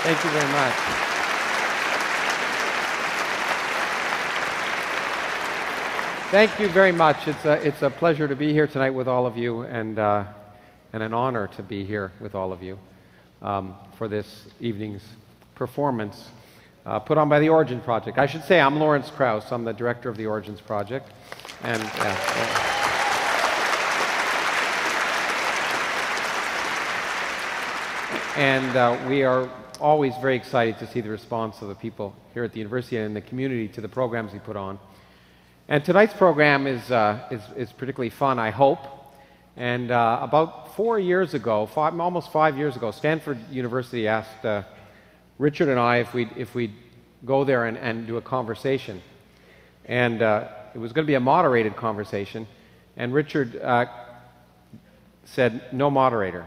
Thank you very much. Thank you very much. It's a pleasure to be here tonight with all of you, and an honor to be here with all of you for this evening's performance put on by the Origins Project. I should say I'm Lawrence Krauss. I'm the director of the Origins Project, and we are always very excited to see the response of the people here at the university and in the community to the programs we put on. And tonight's program is particularly fun, I hope. And about 4 years ago, almost 5 years ago, Stanford University asked Richard and I if we'd go there and do a conversation. And it was going to be a moderated conversation. And Richard said, no moderator.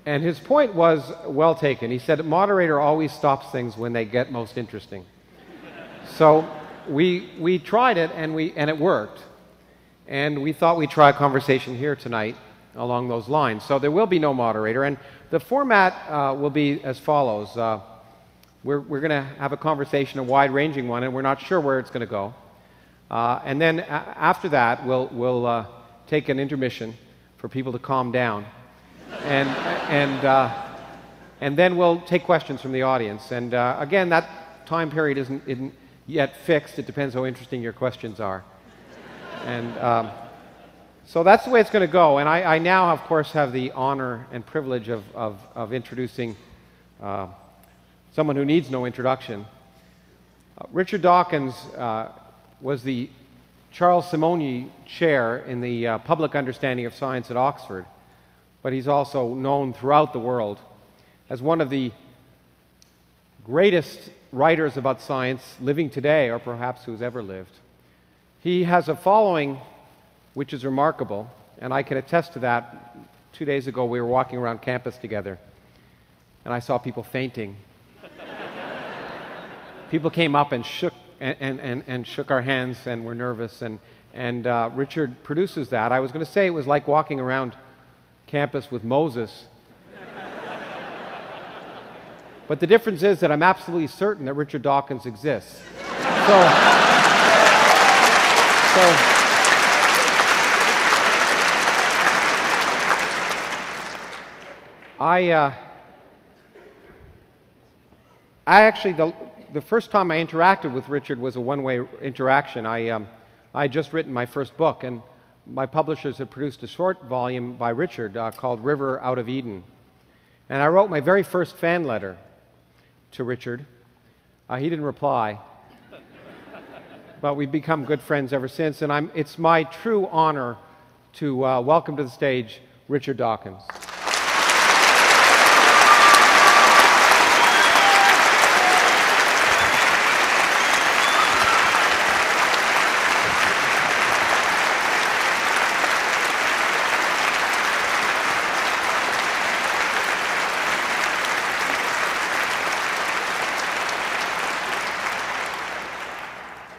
And his point was well taken. He said, a moderator always stops things when they get most interesting. So we tried it, and it worked. And we thought we'd try a conversation here tonight along those lines. So there will be no moderator. And the format will be as follows. We're going to have a conversation, a wide-ranging one, and we're not sure where it's going to go. And then after that, we'll take an intermission for people to calm down. And then we'll take questions from the audience. And again, that time period isn't yet fixed. It depends how interesting your questions are. And so that's the way it's going to go. And I now, of course, have the honor and privilege of introducing someone who needs no introduction. Richard Dawkins was the Charles Simonyi Chair in the Public Understanding of Science at Oxford. But he's also known throughout the world as one of the greatest writers about science living today, or perhaps who's ever lived. He has a following which is remarkable, and I can attest to that. 2 days ago, we were walking around campus together, and I saw people fainting. People came up and shook our hands and were nervous, and Richard produces that. I was going to say it was like walking around campus with Moses. But the difference is that I'm absolutely certain that Richard Dawkins exists. I actually, the first time I interacted with Richard was a one-way interaction. I had just written my first book, and my publishers had produced a short volume by Richard called River Out of Eden. And I wrote my very first fan letter to Richard. He didn't reply. But we've become good friends ever since, and it's my true honor to welcome to the stage Richard Dawkins.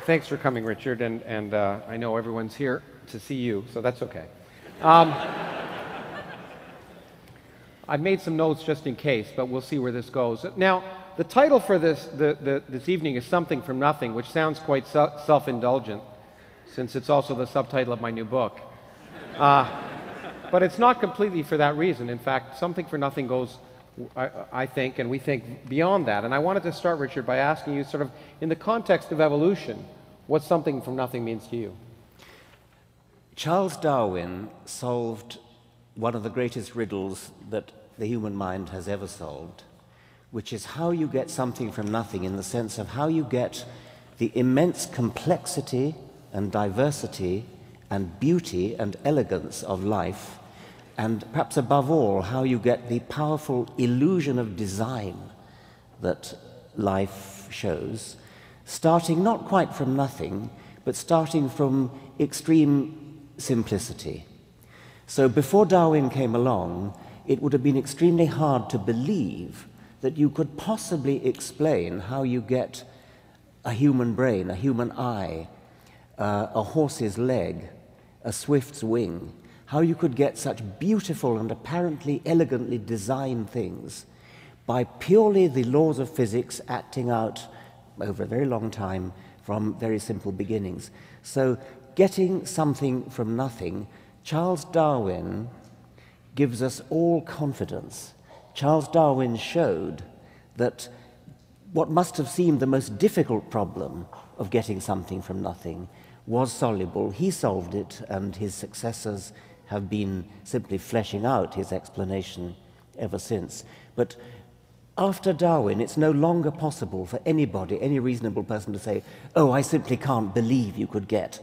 Thanks for coming, Richard, and I know everyone's here to see you, so that's okay. I've made some notes just in case, but we'll see where this goes. Now, the title for this evening is Something from Nothing, which sounds quite self-indulgent, since it's also the subtitle of my new book. But it's not completely for that reason. In fact, Something for Nothing goes, I think, and we think, beyond that. And I wanted to start, Richard, by asking you, sort of, in the context of evolution, what something from nothing means to you. Charles Darwin solved one of the greatest riddles that the human mind has ever solved, which is how you get something from nothing, in the sense of how you get the immense complexity and diversity and beauty and elegance of life, and perhaps above all, how you get the powerful illusion of design that life shows, starting not quite from nothing, but starting from extreme simplicity. So before Darwin came along, it would have been extremely hard to believe that you could possibly explain how you get a human brain, a human eye, a horse's leg, a swift's wing, how you could get such beautiful and apparently elegantly designed things by purely the laws of physics acting out over a very long time from very simple beginnings. So getting something from nothing, Charles Darwin gives us all confidence. Charles Darwin showed that what must have seemed the most difficult problem of getting something from nothing was soluble. He solved it, and his successors have been simply fleshing out his explanation ever since. But after Darwin, it's no longer possible for anybody, any reasonable person, to say, oh, I simply can't believe you could get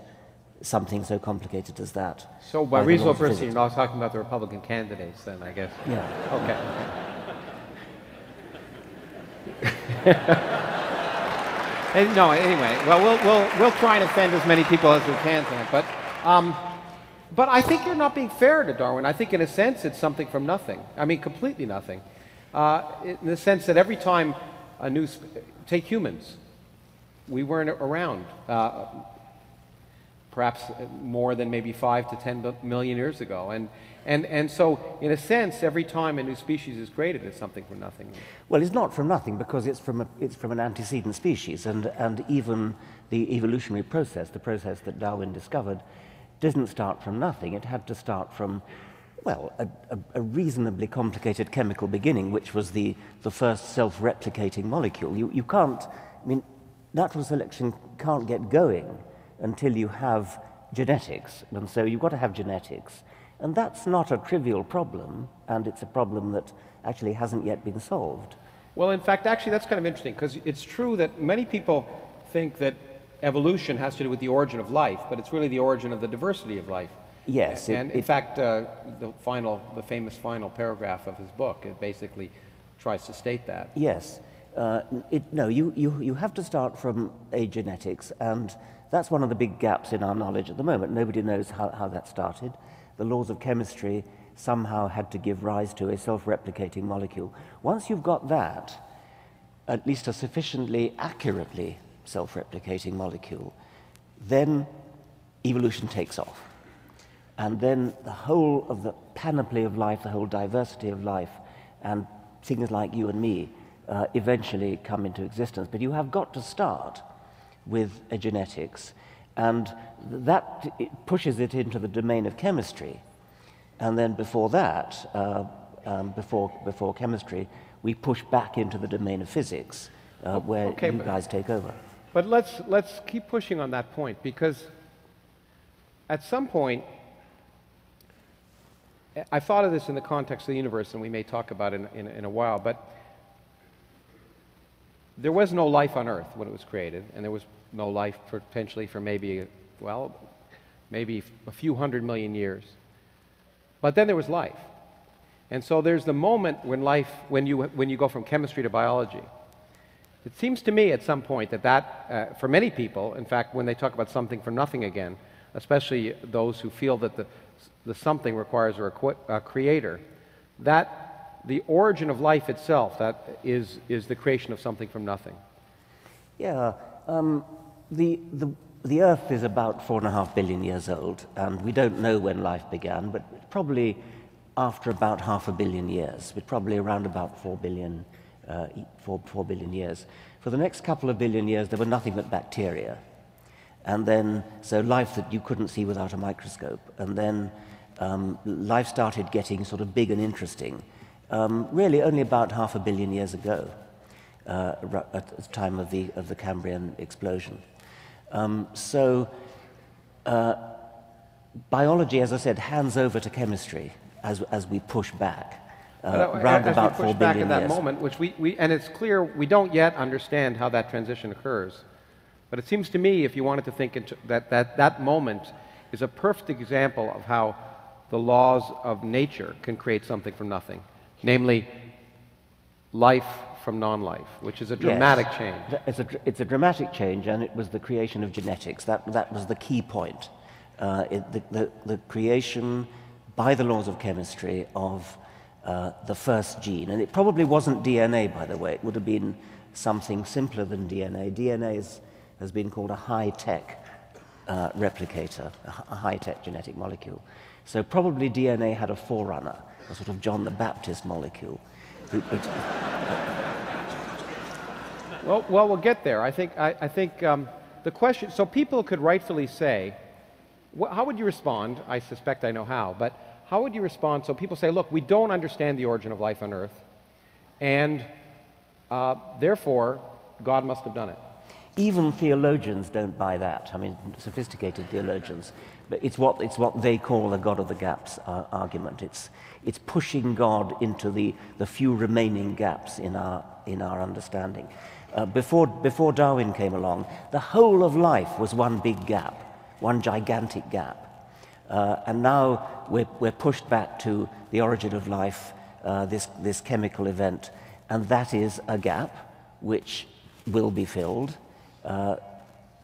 something so complicated as that. So by reasonable person, you're not talking about the Republican candidates then, I guess? Yeah. Okay. No, anyway, well, we'll try and offend as many people as we can tonight, but I think you're not being fair to Darwin. I think in a sense it's something from nothing. I mean, completely nothing. In the sense that every time a new, take humans, we weren't around, perhaps more than maybe 5 to 10 million years ago. And so, in a sense, every time a new species is created, it's something from nothing. Well, it's not from nothing, because it's from an antecedent species, and even the evolutionary process, the process that Darwin discovered, didn't start from nothing. It had to start from, well, a reasonably complicated chemical beginning, which was the first self-replicating molecule. You can't, I mean, natural selection can't get going until you have genetics, and so you've got to have genetics. And that's not a trivial problem, and it's a problem that actually hasn't yet been solved. Well, in fact, actually, that's kind of interesting, because it's true that many people think that evolution has to do with the origin of life, but it's really the origin of the diversity of life. Yes. And in fact, the famous final paragraph of his book, it basically tries to state that. Yes. No, you have to start from agenetics, and that's one of the big gaps in our knowledge at the moment. Nobody knows how that started. The laws of chemistry somehow had to give rise to a self-replicating molecule. Once you've got that, at least a sufficiently accurately self-replicating molecule, then evolution takes off. And then the whole of the panoply of life, the whole diversity of life, and things like you and me eventually come into existence. But you have got to start with a genetics, and that pushes it into the domain of chemistry. And then before that, before chemistry, we push back into the domain of physics, where you guys take over. But let's keep pushing on that point, because at some point, I thought of this in the context of the universe, and we may talk about it in a while, but there was no life on Earth when it was created, and there was no life potentially for maybe a few 100 million years. But then there was life. And so there's the moment when you go from chemistry to biology. It seems to me at some point that for many people, in fact, when they talk about something from nothing again, especially those who feel that the something requires a creator, that the origin of life itself, that is the creation of something from nothing. Yeah. The Earth is about 4.5 billion years old, and we don't know when life began, but probably after about 500 million years, but probably around about 4 billion years. For the next couple of billion years, there were nothing but bacteria. And then, so life that you couldn't see without a microscope. And then life started getting sort of big and interesting, really only about 500 million years ago, at the time of the Cambrian explosion. Biology, as I said, hands over to chemistry as we push back. Round about 4 billion years. Back in that moment, which and it's clear we don't yet understand how that transition occurs. But it seems to me, if you wanted to think into that moment is a perfect example of how the laws of nature can create something from nothing, namely life from non-life, which is a dramatic change. It's a dramatic change, and it was the creation of genetics. That was the key point. The creation by the laws of chemistry of the first gene. And it probably wasn't DNA, by the way. It would have been something simpler than DNA. DNA has been called a high-tech replicator, a high-tech genetic molecule. So probably DNA had a forerunner, a sort of John the Baptist molecule. Well, we'll get there. I think the question. So people could rightfully say, how would you respond? I suspect I know how, but how would you respond? So people say, look, we don't understand the origin of life on Earth, and therefore God must have done it. Even theologians don't buy that. I mean, sophisticated theologians. But it's what they call the God of the gaps argument. It's pushing God into the few remaining gaps in our understanding. Before Darwin came along, the whole of life was one big gap, one gigantic gap. And now we're pushed back to the origin of life, this chemical event, and that is a gap which will be filled.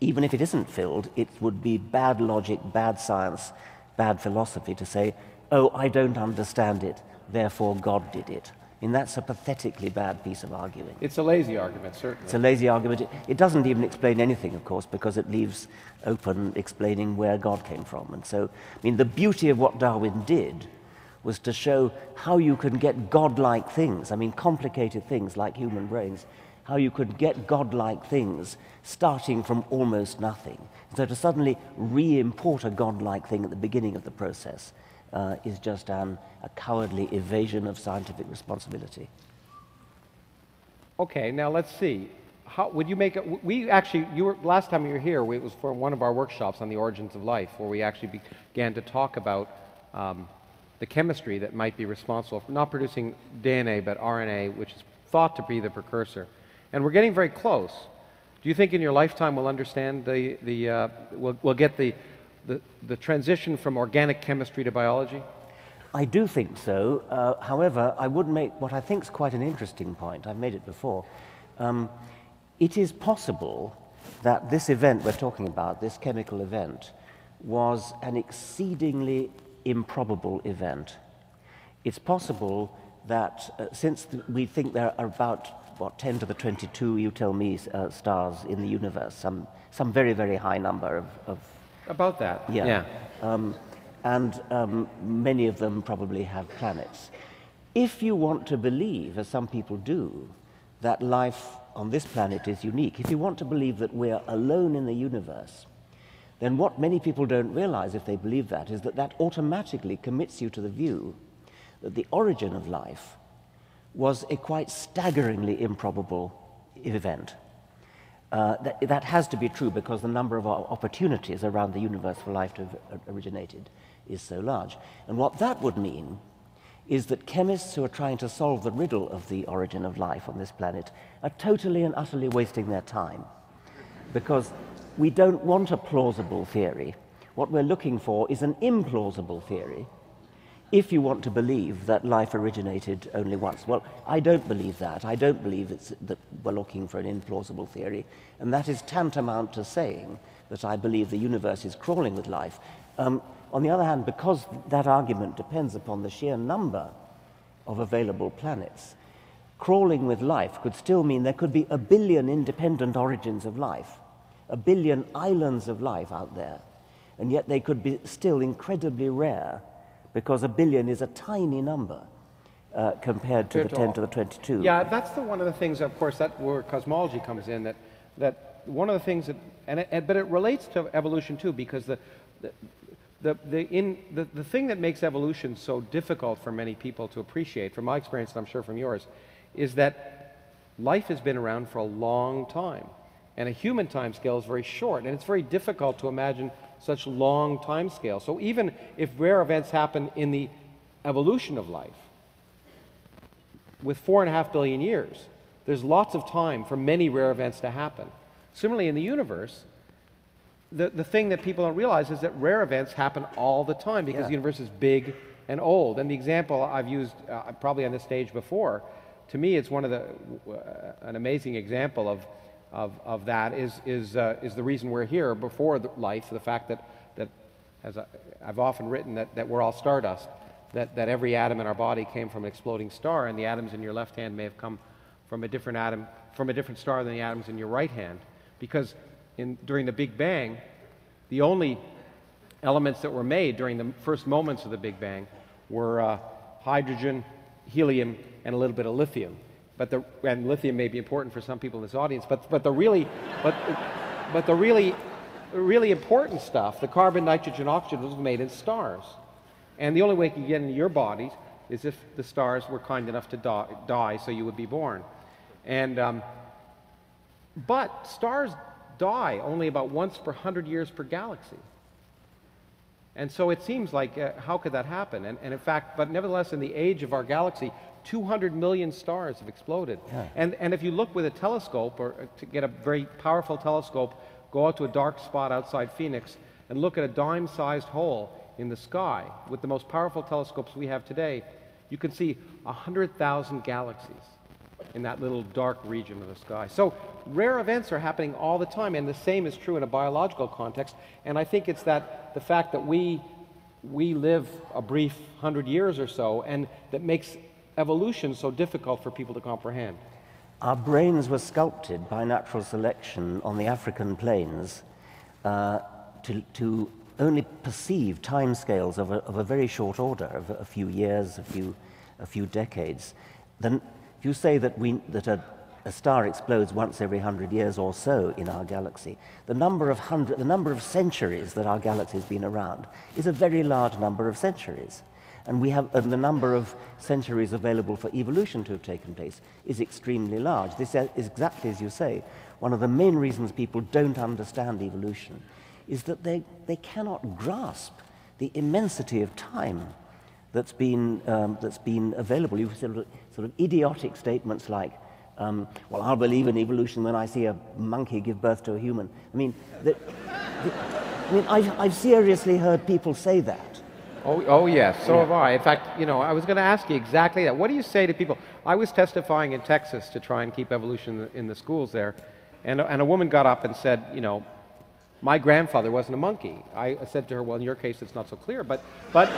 Even if it isn't filled, it would be bad logic, bad science, bad philosophy to say, oh, I don't understand it, therefore God did it. I mean, that's a pathetically bad piece of arguing. It's a lazy argument, certainly. It's a lazy argument. It doesn't even explain anything, of course, because it leaves open explaining where God came from. And so, I mean, the beauty of what Darwin did was to show how you can get godlike things, I mean, complicated things like human brains, how you could get godlike things starting from almost nothing. So to suddenly re-import a godlike thing at the beginning of the process is just a cowardly evasion of scientific responsibility. Okay, now let's see. How would you make it? We actually, last time you were here, it was for one of our workshops on the origins of life, where we actually began to talk about the chemistry that might be responsible for not producing DNA but RNA, which is thought to be the precursor. And we're getting very close. Do you think in your lifetime we'll understand we'll get the transition from organic chemistry to biology? I do think so. However, I would make what I think is quite an interesting point. I've made it before. It is possible that this event we're talking about, this chemical event, was an exceedingly improbable event. It's possible that since we think there are about 10 to the 22, you tell me, stars in the universe, some very, very high number of about that, yeah. And many of them probably have planets. If you want to believe, as some people do, that life on this planet is unique, if you want to believe that we're alone in the universe, then what many people don't realize if they believe that is that that automatically commits you to the view that the origin of life was a quite staggeringly improbable event. That has to be true because the number of opportunities around the universe for life to have originated is so large. And what that would mean is that chemists who are trying to solve the riddle of the origin of life on this planet are totally and utterly wasting their time, because we don't want a plausible theory. What we're looking for is an implausible theory, if you want to believe that life originated only once. Well, I don't believe that. I don't believe that we're looking for an implausible theory, and that is tantamount to saying that I believe the universe is crawling with life. On the other hand, because that argument depends upon the sheer number of available planets, crawling with life could still mean there could be a billion independent origins of life, a billion islands of life out there, and yet they could be still incredibly rare, because a billion is a tiny number compared to the 10 to the 22. Yeah, that's one of the things, of course, that where cosmology comes in, that one of the things that, but it relates to evolution too, because the thing that makes evolution so difficult for many people to appreciate, from my experience and I'm sure from yours, is that life has been around for a long time, and a human time scale is very short, and it's very difficult to imagine such long time scale. So even if rare events happen in the evolution of life, with 4.5 billion years, there's lots of time for many rare events to happen. Similarly, in the universe, the thing that people don't realize is that rare events happen all the time because the universe is big and old. And the example I've used probably on this stage before, to me it's one of an amazing example of that is the reason we're here before life, the fact that as I've often written, that we're all stardust, that every atom in our body came from an exploding star, and the atoms in your left hand may have come from a different atom, from a different star than the atoms in your right hand, because during the Big Bang, the only elements that were made during the first moments of the Big Bang were hydrogen, helium, and a little bit of lithium. and lithium may be important for some people in this audience, but the really important stuff, the carbon, nitrogen, oxygen, was made in stars. And the only way it can get into your bodies is if the stars were kind enough to die so you would be born. And, but stars die only about once per 100 years per galaxy. And so it seems like, how could that happen? And in fact, but nevertheless, in the age of our galaxy, 200 million stars have exploded. Yeah. And if you look with a telescope, or to get a very powerful telescope, go out to a dark spot outside Phoenix and look at a dime-sized hole in the sky, with the most powerful telescopes we have today, you can see 100,000 galaxies in that little dark region of the sky. So rare events are happening all the time, and the same is true in a biological context. And I think it's that the fact that we live a brief 100 years or so, and that makes evolution so difficult for people to comprehend. Our brains were sculpted by natural selection on the African plains to only perceive timescales of a very short order, of a few years, a few decades. Then, if you say that a star explodes once every 100 years or so in our galaxy, the number of centuries that our galaxy has been around is a very large number of centuries. And the number of centuries available for evolution to have taken place is extremely large. This is exactly as you say. One of the main reasons people don't understand evolution is that they cannot grasp the immensity of time that's been available. You sort of idiotic statements like, well, I'll believe in evolution when I see a monkey give birth to a human. I mean, I've seriously heard people say that. Oh yes, so have I. In fact, I was going to ask you exactly that. What do you say to people? I was testifying in Texas to try and keep evolution in the schools there, and a woman got up and said, my grandfather wasn't a monkey. I said to her, well, in your case, it's not so clear, but what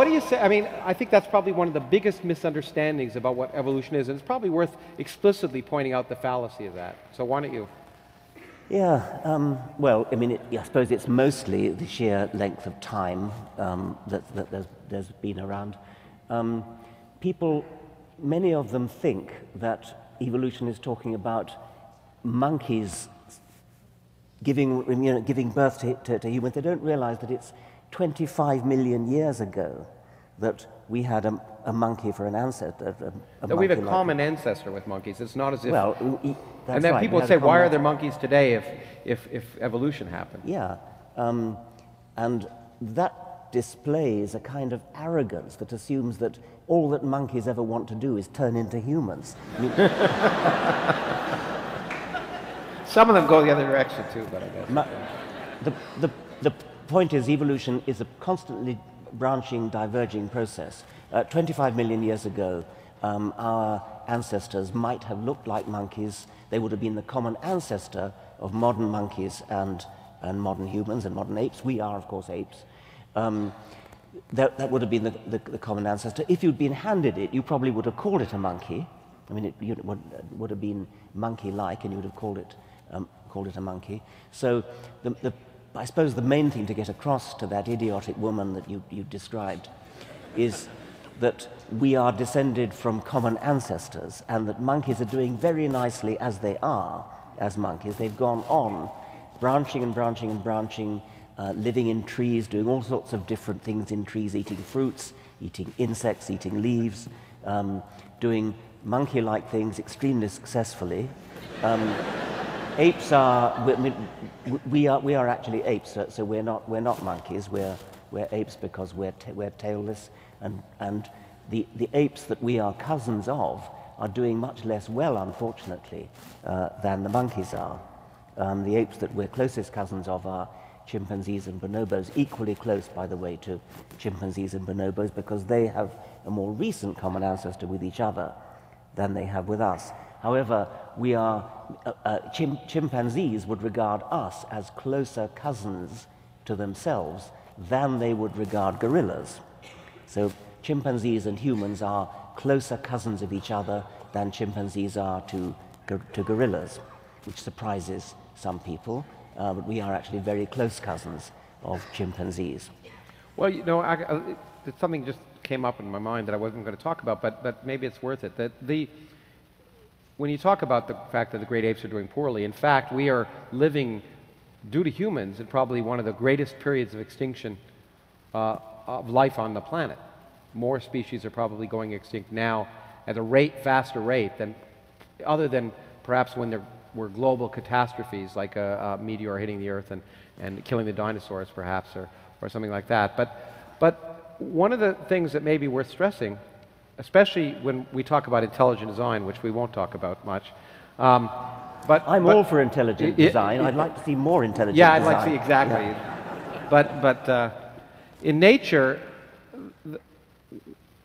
do you say? I mean, I think that's probably one of the biggest misunderstandings about what evolution is, and it's probably worth explicitly pointing out the fallacy of that. So why don't you? Yeah, well, I mean, I suppose it's mostly the sheer length of time that there's been around. People, many of them think that evolution is talking about monkeys giving birth to humans. They don't realize that it's 25 million years ago that we had a monkey for an ancestor. That we have a common ancestor with monkeys. It's not as if... Well, that's and then right. people would say, why are there monkeys today if evolution happened? Yeah, and that displays a kind of arrogance that assumes that all that monkeys ever want to do is turn into humans. I mean, some of them go the other direction too, but I guess. The point is, evolution is a constantly branching, diverging process. 25 million years ago, our ancestors might have looked like monkeys. They would have been the common ancestor of modern monkeys and modern humans and modern apes. We are, of course, apes. That would have been the common ancestor. If you'd been handed it, you probably would have called it a monkey. I mean, it would have been monkey-like, and you would have called it a monkey. So I suppose the main thing to get across to that idiotic woman that you described is that we are descended from common ancestors, and that monkeys are doing very nicely as they are, as monkeys. They've gone on branching and branching and branching, living in trees, doing all sorts of different things in trees, eating fruits, eating insects, eating leaves, doing monkey-like things extremely successfully. Apes are, we are actually apes, so we're not monkeys. We're apes because we're tailless, and the apes that we are cousins of are doing much less well, unfortunately, than the monkeys are. The apes that we're closest cousins of are chimpanzees and bonobos, equally close, by the way, to chimpanzees and bonobos, because they have a more recent common ancestor with each other than they have with us. However, we are chimpanzees would regard us as closer cousins to themselves than they would regard gorillas. So chimpanzees and humans are closer cousins of each other than chimpanzees are to gorillas, which surprises some people, but we are actually very close cousins of chimpanzees. Well, you know, something just came up in my mind that I wasn't going to talk about, but maybe it's worth it. When you talk about the fact that the great apes are doing poorly, in fact, we are living, due to humans, in probably one of the greatest periods of extinction of life on the planet. More species are probably going extinct now at a faster rate than, other than perhaps when there were global catastrophes like a meteor hitting the Earth and killing the dinosaurs, perhaps, or something like that. But one of the things that may be worth stressing, especially when we talk about intelligent design, which we won't talk about much. I'm all for intelligent design. I'd like to see more intelligent design. Yeah, I'd like to see, exactly. Yeah. But in nature,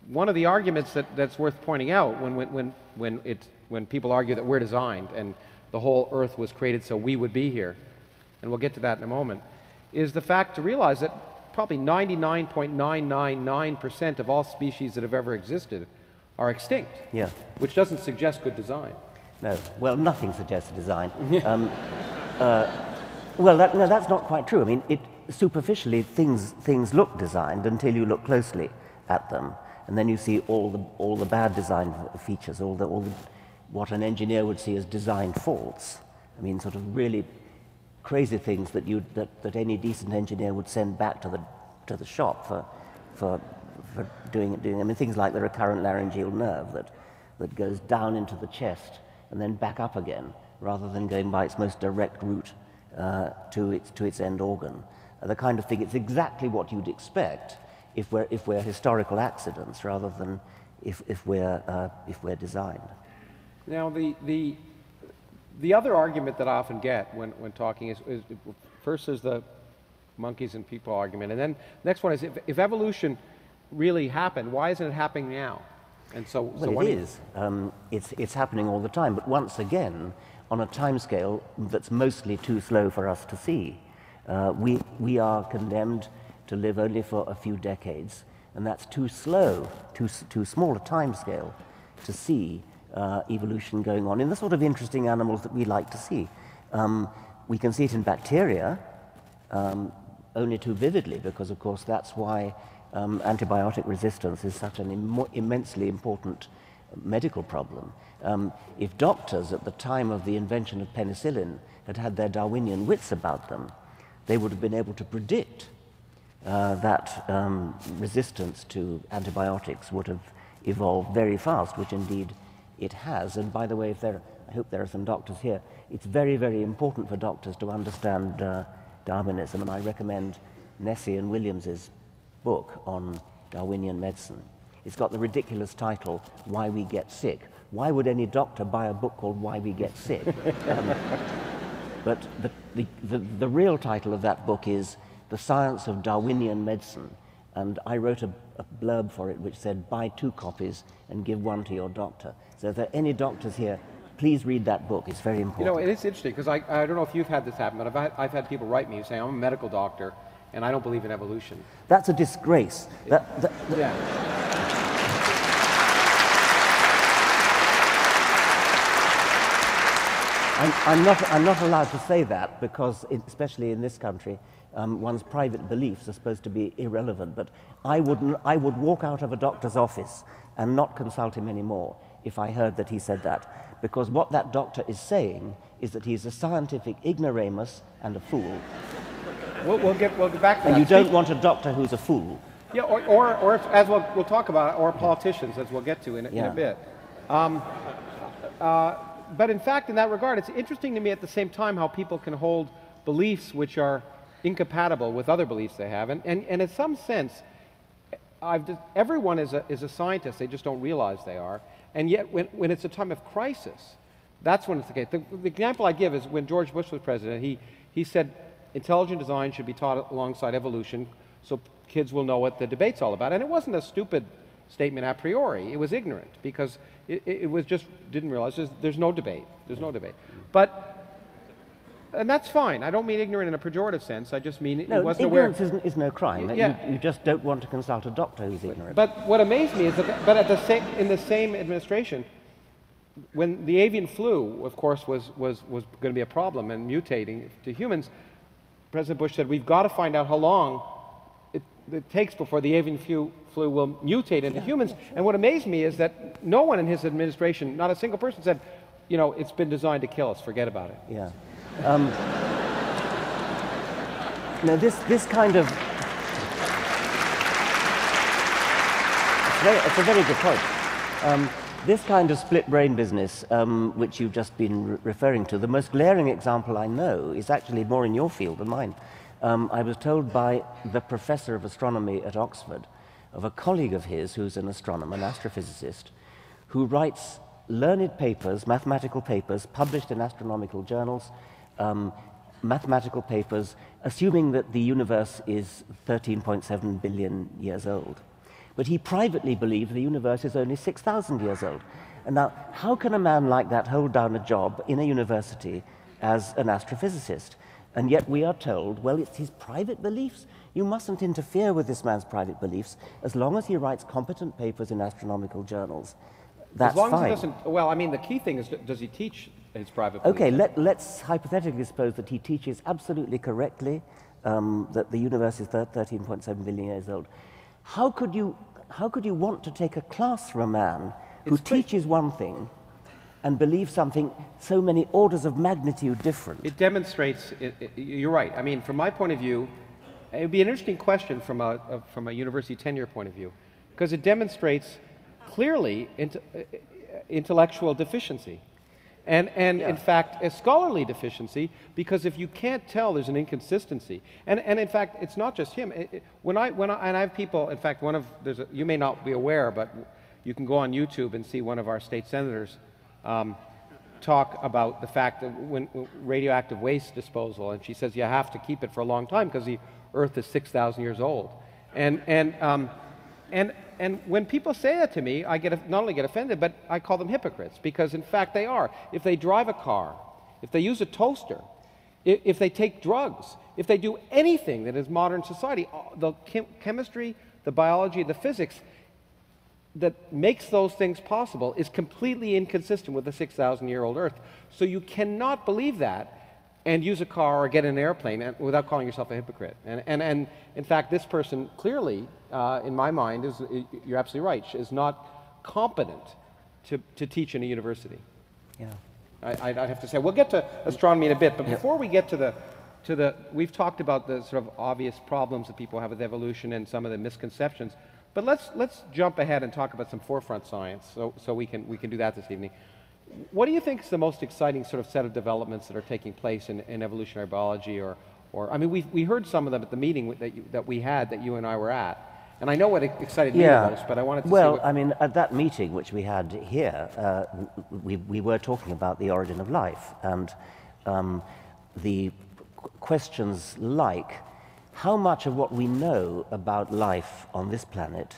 one of the arguments that's worth pointing out when people argue that we're designed and the whole Earth was created so we would be here, and we'll get to that in a moment, is the fact to realize that probably 99.999% of all species that have ever existed are extinct. Yeah. Which doesn't suggest good design. No. Well, nothing suggests design. Well, no, that's not quite true. I mean, superficially, things look designed until you look closely at them, and then you see all the bad design features, all the what an engineer would see as design faults. I mean, sort of really crazy things that any decent engineer would send back to the shop for doing. I mean, things like the recurrent laryngeal nerve that goes down into the chest and then back up again, rather than going by its most direct route to its end organ. The kind of thing. It's exactly what you'd expect if we're historical accidents, rather than if we're designed. Now, the other argument that I often get when talking is first there's the monkeys and people argument, and then the next one is if evolution really happened, why isn't it happening now? And so it is. It's happening all the time, but once again, on a timescale that's mostly too slow for us to see. We are condemned to live only for a few decades, and that's too slow, too small a timescale to see evolution going on in the sort of interesting animals that we like to see. We can see it in bacteria, only too vividly, because of course that's why antibiotic resistance is such an immensely important medical problem. If doctors at the time of the invention of penicillin had their Darwinian wits about them, they would have been able to predict that resistance to antibiotics would have evolved very fast, which indeed it has. And by the way, I hope there are some doctors here, it's very, very important for doctors to understand Darwinism, and I recommend Nessie and Williams's book on Darwinian medicine. It's got the ridiculous title, Why We Get Sick. Why would any doctor buy a book called Why We Get Sick? But the real title of that book is The Science of Darwinian Medicine, and I wrote a blurb for it which said, buy 2 copies and give 1 to your doctor. So if there are any doctors here, please read that book. It's very important. You know, it is interesting, because I don't know if you've had this happen, but I've had people write me saying, I'm a medical doctor, and I don't believe in evolution. That's a disgrace. Yeah. I'm not allowed to say that, because, especially in this country, one's private beliefs are supposed to be irrelevant. But I would walk out of a doctor's office and not consult him anymore if I heard that he said that, because what that doctor is saying is that he's a scientific ignoramus and a fool. We'll get back to that. And you don't want a doctor who's a fool. Yeah, or as we'll talk about, or politicians, as we'll get to in a bit. But in fact, in that regard, it's interesting to me at the same time how people can hold beliefs which are incompatible with other beliefs they have. And in some sense, everyone is a scientist, they just don't realize they are. And yet, when it's a time of crisis, that's when it's the case. The example I give is when George Bush was president, he said intelligent design should be taught alongside evolution so kids will know what the debate's all about. And it wasn't a stupid statement a priori. It was ignorant, because it was just didn't realize there's no debate. There's no debate. And that's fine. I don't mean ignorant in a pejorative sense. I just mean it wasn't aware. Ignorance is no crime. You just don't want to consult a doctor who's ignorant. But what amazed me is that, in the same administration, when the avian flu, of course, was going to be a problem and mutating to humans, President Bush said, we've got to find out how long it takes before the avian flu will mutate into humans. And what amazed me is that no one in his administration, not a single person, said, you know, it's been designed to kill us, forget about it. Yeah. No, this kind of... It's a very good point. This kind of split brain business, which you've just been referring to, the most glaring example I know is actually more in your field than mine. I was told by the professor of astronomy at Oxford of a colleague of his who's an astronomer, an astrophysicist, who writes learned papers, mathematical papers, published in astronomical journals, mathematical papers, assuming that the universe is 13.7 billion years old. But he privately believed the universe is only 6,000 years old. And now, how can a man like that hold down a job in a university as an astrophysicist? And yet we are told, well, it's his private beliefs. You mustn't interfere with this man's private beliefs as long as he writes competent papers in astronomical journals. That's fine. As long as he doesn't, well, I mean, the key thing is, does he teach his private beliefs? Okay, let's hypothetically suppose that he teaches absolutely correctly that the universe is 13.7 billion years old. How could you want to take a class from a man who teaches one thing and believes something so many orders of magnitude different? It demonstrates, you're right. I mean, from my point of view, it would be an interesting question from a university tenure point of view, because it demonstrates clearly intellectual deficiency. And yeah. In fact, a scholarly deficiency, because if you can't tell, there's an inconsistency. And in fact, it's not just him. And I have people, in fact, you may not be aware, but you can go on YouTube and see one of our state senators talk about the fact that when radioactive waste disposal, and she says you have to keep it for a long time because the Earth is 6,000 years old. And when people say that to me, I not only get offended, but I call them hypocrites, because in fact they are. If they drive a car, if they use a toaster, if they take drugs, if they do anything that is modern society, the chemistry, the biology, the physics that makes those things possible is completely inconsistent with the 6,000-year-old Earth. So you cannot believe that and use a car or get in an airplane without calling yourself a hypocrite. And in fact, this person clearly, in my mind, you're absolutely right, is not competent to teach in a university. Yeah. I'd have to say. We'll get to astronomy in a bit, but before we get to the, we've talked about the sort of obvious problems that people have with evolution and some of the misconceptions, but let's jump ahead and talk about some forefront science, so we can do that this evening. What do you think is the most exciting sort of set of developments that are taking place in evolutionary biology, or I mean, we heard some of them at the meeting that we had, that you and I were at, and I know what excited me the most, but I wanted to well, see I mean, at that meeting which we had here, we were talking about the origin of life, and the questions like how much of what we know about life on this planet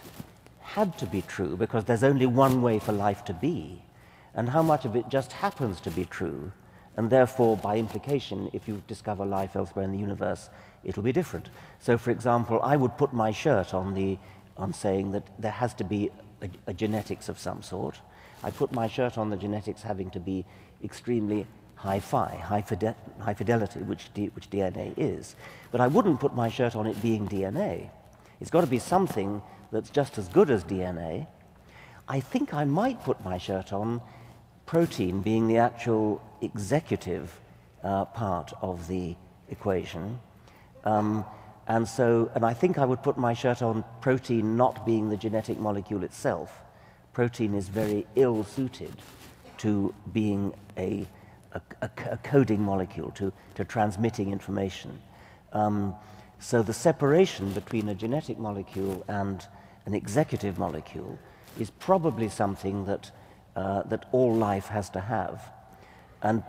had to be true because there's only one way for life to be, and how much of it just happens to be true, and therefore, by implication, if you discover life elsewhere in the universe, it'll be different. So, for example, I would put my shirt on saying that there has to be a genetics of some sort. I put my shirt on the genetics having to be extremely high fidelity, which DNA is. But I wouldn't put my shirt on it being DNA. It's got to be something that's just as good as DNA. I think I might put my shirt on protein being the actual executive part of the equation. And I think I would put my shirt on protein not being the genetic molecule itself. Protein is very ill-suited to being a coding molecule, to transmitting information. So the separation between a genetic molecule and an executive molecule is probably something that all life has to have. And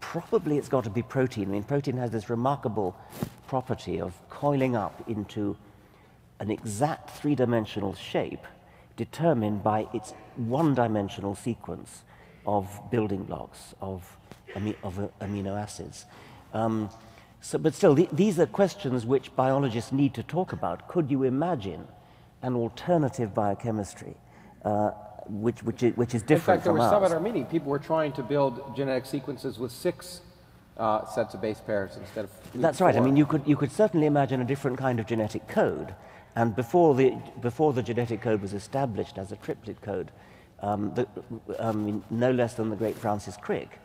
probably it's got to be protein. I mean, protein has this remarkable property of coiling up into an exact three-dimensional shape determined by its one-dimensional sequence of building blocks, of amino acids. But still, these are questions which biologists need to talk about. Could you imagine an alternative biochemistry which is different from ours? In fact, there was some at our meeting. People were trying to build genetic sequences with 6 sets of base pairs instead of 4. That's right. I mean, you could certainly imagine a different kind of genetic code. And before the genetic code was established as a triplet code, no less than the great Francis Crick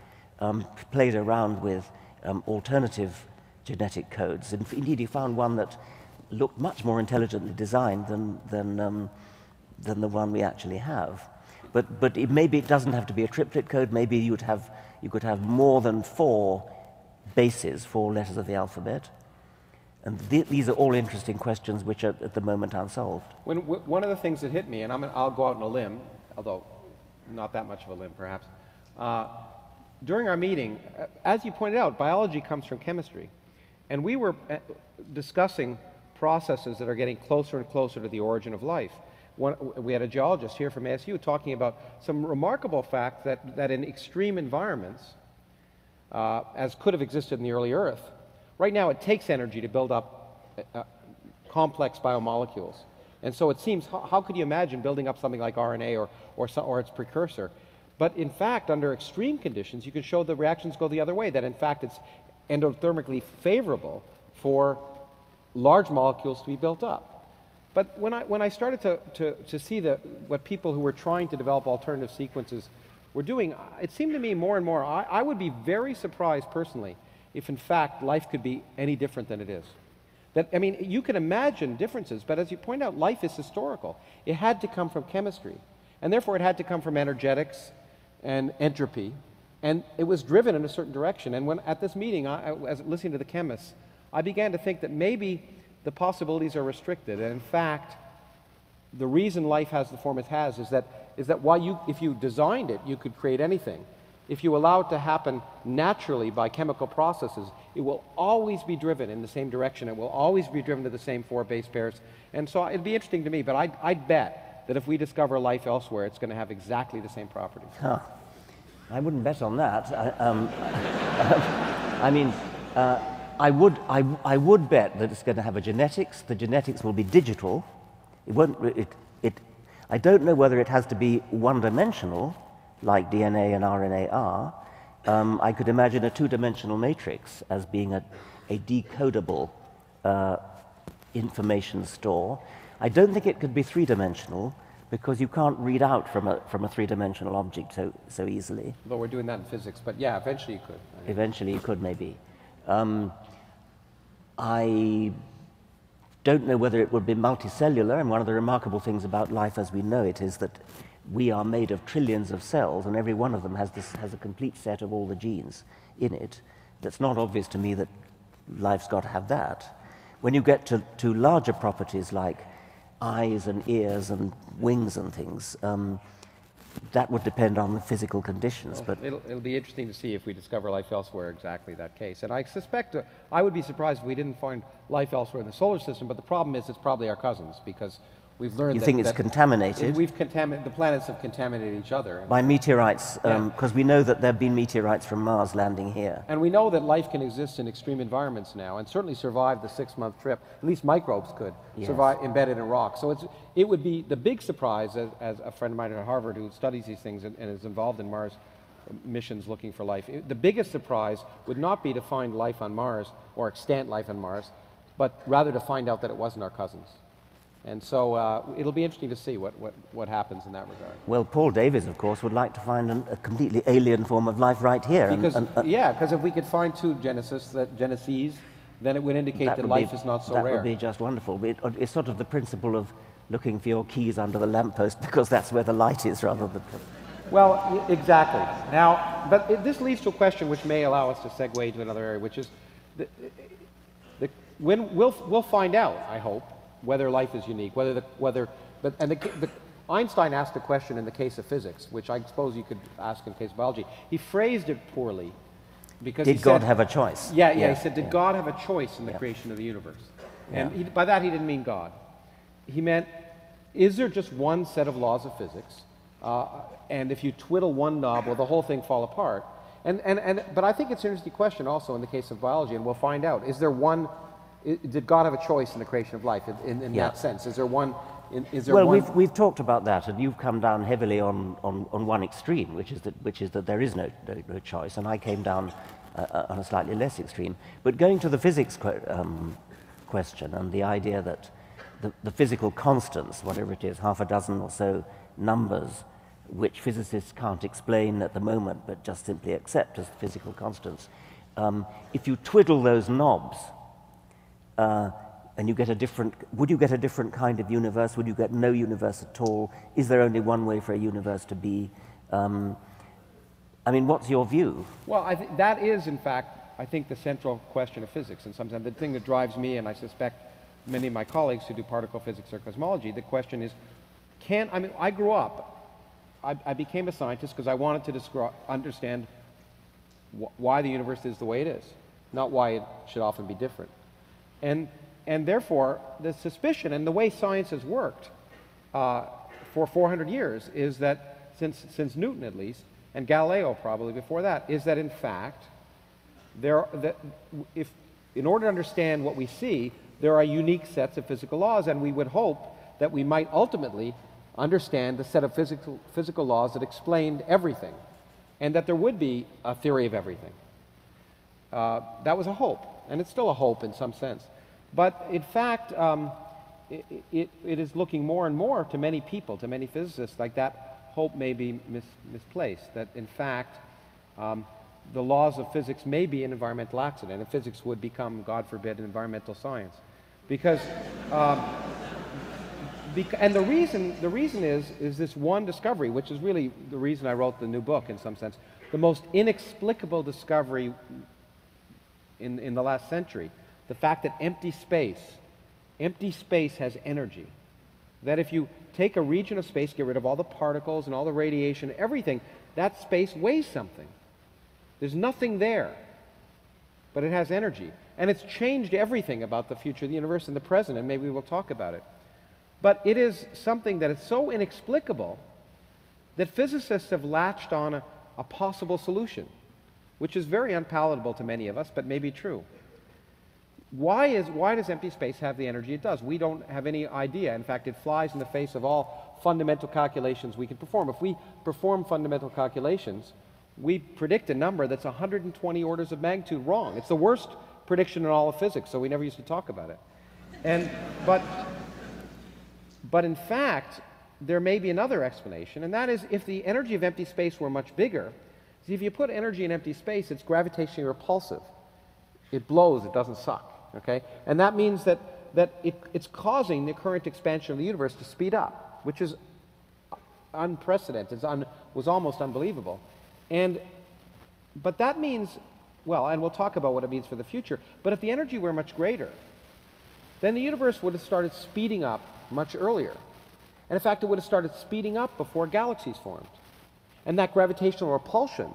played around with alternative genetic codes. And indeed, he found one that looked much more intelligently designed than the one we actually have. But maybe it doesn't have to be a triplet code. Maybe you could have more than 4 bases, 4 letters of the alphabet. And these are all interesting questions which are at the moment unsolved. One of the things that hit me, and I'll go out on a limb, although not that much of a limb perhaps, during our meeting, as you pointed out, biology comes from chemistry. And we were discussing processes that are getting closer and closer to the origin of life. We had a geologist here from ASU talking about some remarkable fact that in extreme environments, as could have existed in the early Earth, right now it takes energy to build up complex biomolecules. And so it seems, how could you imagine building up something like RNA or its precursor? But in fact, under extreme conditions, you can show the reactions go the other way, that in fact it's endothermically favorable for large molecules to be built up. But when I started to see what people who were trying to develop alternative sequences were doing, it seemed to me more and more, I would be very surprised personally if in fact life could be any different than it is. I mean, you can imagine differences, but as you point out, life is historical. It had to come from chemistry, and therefore it had to come from energetics and entropy, and it was driven in a certain direction. And at this meeting, as listening to the chemists, I began to think that maybe the possibilities are restricted, and in fact, the reason life has the form it has is that if you designed it, you could create anything. If you allow it to happen naturally by chemical processes, it will always be driven in the same direction. It will always be driven to the same 4 base pairs. And so it'd be interesting to me, but I'd bet that if we discover life elsewhere, it's going to have exactly the same properties. Huh. I wouldn't bet on that. I mean, I would bet that it's going to have a genetics. The genetics will be digital. It won't. I don't know whether it has to be one-dimensional, like DNA and RNA are. I could imagine a 2-dimensional matrix as being a decodable information store. I don't think it could be 3-dimensional because you can't read out from a 3-dimensional object so easily. Though we're doing that in physics, but yeah, eventually you could. Eventually you could, maybe. I don't know whether it would be multicellular, and one of the remarkable things about life as we know it is that we are made of trillions of cells, and every one of them has a complete set of all the genes in it. That's not obvious to me that life's got to have that. When you get to larger properties like eyes and ears and wings and things, that would depend on the physical conditions. Well, but it'll be interesting to see if we discover life elsewhere exactly that case. And I suspect, I would be surprised if we didn't find life elsewhere in the solar system, but the problem is it's probably our cousins, because we've learned You think it's contaminated? The planets have contaminated each other. By meteorites, because we know that there have been meteorites from Mars landing here. And we know that life can exist in extreme environments now, and certainly survive the 6-month trip. At least microbes could survive embedded in rock. So it would be the big surprise, as a friend of mine at Harvard who studies these things and is involved in Mars missions looking for life. The biggest surprise would not be to find life on Mars or extant life on Mars, but rather to find out that it wasn't our cousins. And so it'll be interesting to see what happens in that regard. Well, Paul Davies, of course, would like to find a completely alien form of life right here. Because if we could find 2 geneses, then it would indicate that life is not so rare. That would be just wonderful. It's sort of the principle of looking for your keys under the lamppost, because that's where the light is rather than... Well, exactly. Now, but this leads to a question which may allow us to segue into another area, which is, when we'll find out, I hope, whether life is unique, Einstein asked a question in the case of physics, which I suppose you could ask in the case of biology. He phrased it poorly, because Did God have a choice? Yeah, he said, did God have a choice in the creation of the universe? And by that he didn't mean God. He meant, is there just one set of laws of physics, and if you twiddle one knob, will the whole thing fall apart? But I think it's an interesting question also in the case of biology, and we'll find out. Did God have a choice in the creation of life in that sense? Is there one? We've talked about that, and you've come down heavily on one extreme, which is that there is no choice, and I came down on a slightly less extreme. But going to the physics question and the idea the physical constants, whatever it is, half a dozen or so numbers, which physicists can't explain at the moment, but just simply accept as physical constants. If you twiddle those knobs, and you get a different, would you get a different kind of universe? Would you get no universe at all? Is there only one way for a universe to be? I mean, what's your view? Well, that is, in fact, I think, the central question of physics. And sometimes the thing that drives me, and I suspect many of my colleagues who do particle physics or cosmology, the question is, I mean, I grew up, I became a scientist because I wanted to understand why the universe is the way it is, not why it should often be different. And therefore, the suspicion and the way science has worked for 400 years is that, since Newton at least, and Galileo probably before that, is that in fact, in order to understand what we see, there are unique sets of physical laws, and we would hope that we might ultimately understand the set of physical laws that explained everything, and that there would be a theory of everything. That was a hope, and it's still a hope in some sense. But in fact, it is looking more and more to many people, to many physicists, like that hope may be misplaced, that in fact, the laws of physics may be an environmental accident, and physics would become, God forbid, an environmental science. Because, and the reason is this one discovery, which is really the reason I wrote the new book in some sense, the most inexplicable discovery in the last century, the fact that empty space has energy. That if you take a region of space, get rid of all the particles and all the radiation, everything, that space weighs something. There's nothing there, but it has energy. And it's changed everything about the future of the universe and the present, and maybe we'll talk about it. But it is something that is so inexplicable that physicists have latched on a possible solution, which is very unpalatable to many of us, but may be true. Why does empty space have the energy it does? We don't have any idea. In fact, it flies in the face of all fundamental calculations we can perform. If we perform fundamental calculations, we predict a number that's 120 orders of magnitude wrong. It's the worst prediction in all of physics, so we never used to talk about it. But in fact, there may be another explanation, and that is if the energy of empty space were much bigger, see, if you put energy in empty space, it's gravitationally repulsive. It blows, it doesn't suck. Okay? And that means that it's causing the current expansion of the universe to speed up, which is unprecedented, was almost unbelievable. But that means, well, and we'll talk about what it means for the future, but if the energy were much greater, then the universe would have started speeding up much earlier. And in fact, it would have started speeding up before galaxies formed. And that gravitational repulsion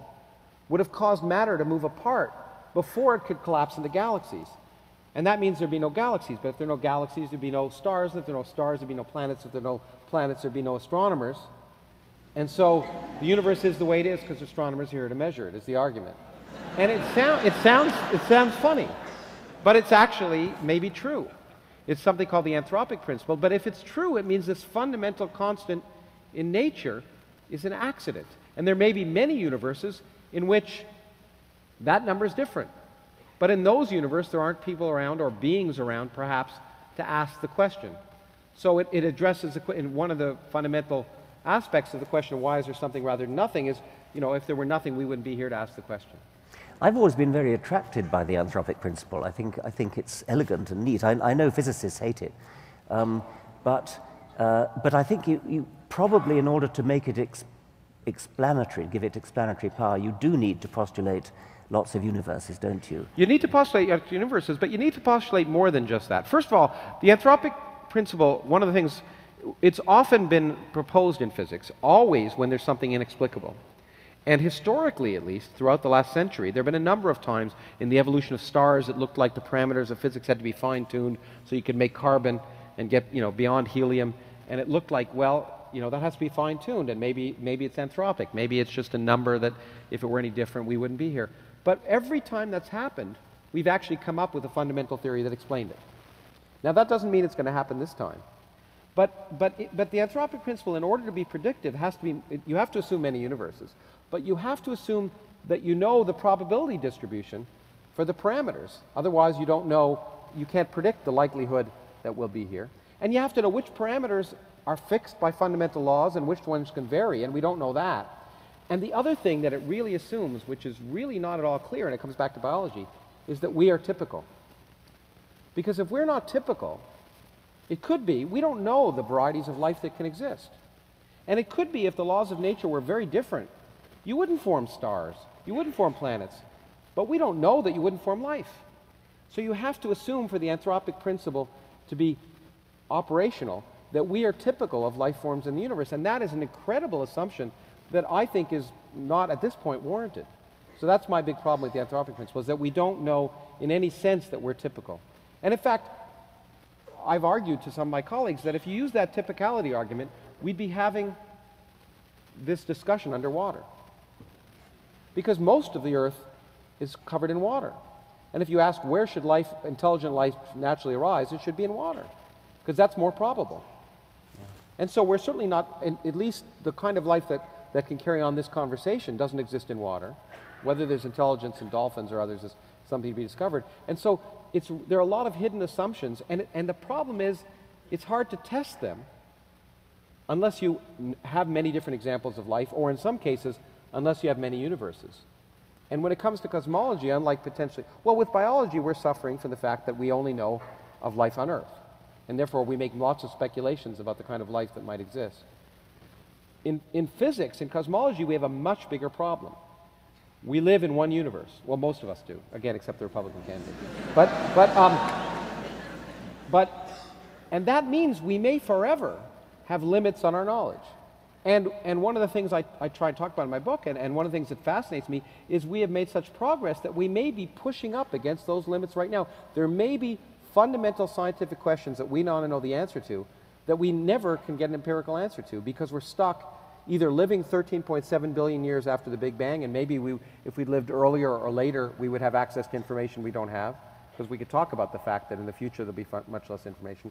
would have caused matter to move apart before it could collapse into galaxies. And that means there'd be no galaxies. But if there are no galaxies, there'd be no stars. If there are no stars, there'd be no planets. If there are no planets, there'd be no astronomers. And so the universe is the way it is because astronomers are here to measure it, is the argument. And it sounds funny, but it's actually maybe true. It's something called the anthropic principle. But if it's true, it means this fundamental constant in nature is an accident. And there may be many universes in which that number is different. But in those universes, there aren't people around or beings around, perhaps, to ask the question. So it addresses, in one of the fundamental aspects of the question of why is there something rather than nothing is, you know, if there were nothing, we wouldn't be here to ask the question. I've always been very attracted by the anthropic principle. I think it's elegant and neat. I know physicists hate it. But I think you probably, in order to make it explanatory, give it explanatory power, you do need to postulate lots of universes, don't you? You need to postulate universes, but you need to postulate more than just that. First of all, the anthropic principle, one of the things, it's often been proposed in physics, always when there's something inexplicable. And historically, at least, throughout the last century, there have been a number of times in the evolution of stars it looked like the parameters of physics had to be fine-tuned so you could make carbon and get, you know, beyond helium. And it looked like, well, you know, that has to be fine-tuned, and maybe it's anthropic. Maybe it's just a number that, if it were any different, we wouldn't be here. But every time that's happened, we've actually come up with a fundamental theory that explained it. Now, that doesn't mean it's going to happen this time. But the anthropic principle, in order to be predictive, has to be, you have to assume many universes. But you have to assume that you know the probability distribution for the parameters. Otherwise, you don't know, you can't predict the likelihood that we'll be here. And you have to know which parameters are fixed by fundamental laws and which ones can vary, and we don't know that. And the other thing that it really assumes, which is really not at all clear, and it comes back to biology, is that we are typical. Because if we're not typical, it could be, we don't know the varieties of life that can exist. And it could be if the laws of nature were very different. You wouldn't form stars, you wouldn't form planets, but we don't know that you wouldn't form life. So you have to assume for the anthropic principle to be operational that we are typical of life forms in the universe, and that is an incredible assumption that I think is not at this point warranted. So that's my big problem with the anthropic principle, is that we don't know in any sense that we're typical. And in fact, I've argued to some of my colleagues that if you use that typicality argument, we'd be having this discussion underwater. Because most of the Earth is covered in water. And if you ask where should life, intelligent life naturally arise, it should be in water, because that's more probable. And so we're certainly not, at least the kind of life that can carry on this conversation doesn't exist in water. Whether there's intelligence in dolphins or others is something to be discovered. And so there are a lot of hidden assumptions, and the problem is it's hard to test them unless you have many different examples of life, or in some cases, unless you have many universes. And when it comes to cosmology, unlike potentially, well, with biology, we're suffering from the fact that we only know of life on Earth. And therefore, we make lots of speculations about the kind of life that might exist. In physics, in cosmology, we have a much bigger problem. We live in one universe. Well, most of us do. Again, except the Republican candidate. And that means we may forever have limits on our knowledge. And one of the things I try to talk about in my book, and one of the things that fascinates me, is we have made such progress that we may be pushing up against those limits right now. There may be fundamental scientific questions that we want to know the answer to that we never can get an empirical answer to, because we're stuck either living 13.7 billion years after the Big Bang, and maybe if we lived earlier or later, we would have access to information we don't have, because we could talk about the fact that in the future there'll be much less information,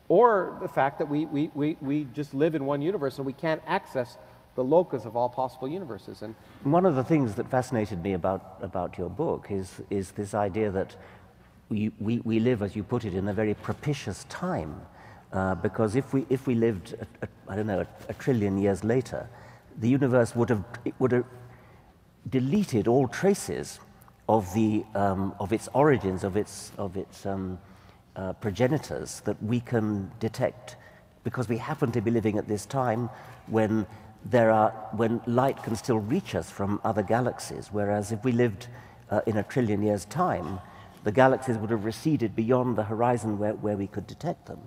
or the fact that we just live in one universe and we can't access the locus of all possible universes. And one of the things that fascinated me about your book is this idea that we live, as you put it, in a very propitious time. Because if we lived, I don't know, a trillion years later, the universe would have deleted all traces of its origins, of its progenitors that we can detect, because we happen to be living at this time when light can still reach us from other galaxies. Whereas if we lived in a trillion years' time, the galaxies would have receded beyond the horizon where we could detect them.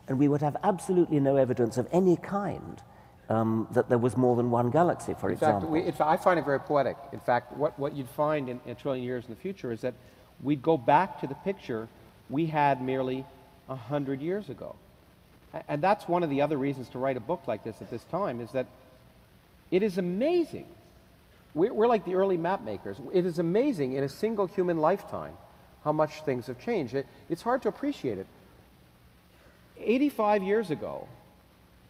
And we would have absolutely no evidence of any kind that there was more than one galaxy, for example. In fact, I find it very poetic. In fact, what you'd find in a trillion years in the future is that we'd go back to the picture we had merely 100 years ago. And that's one of the other reasons to write a book like this at this time, is that it is amazing. We're like the early map makers. It is amazing in a single human lifetime how much things have changed. It's hard to appreciate it. 85 years ago,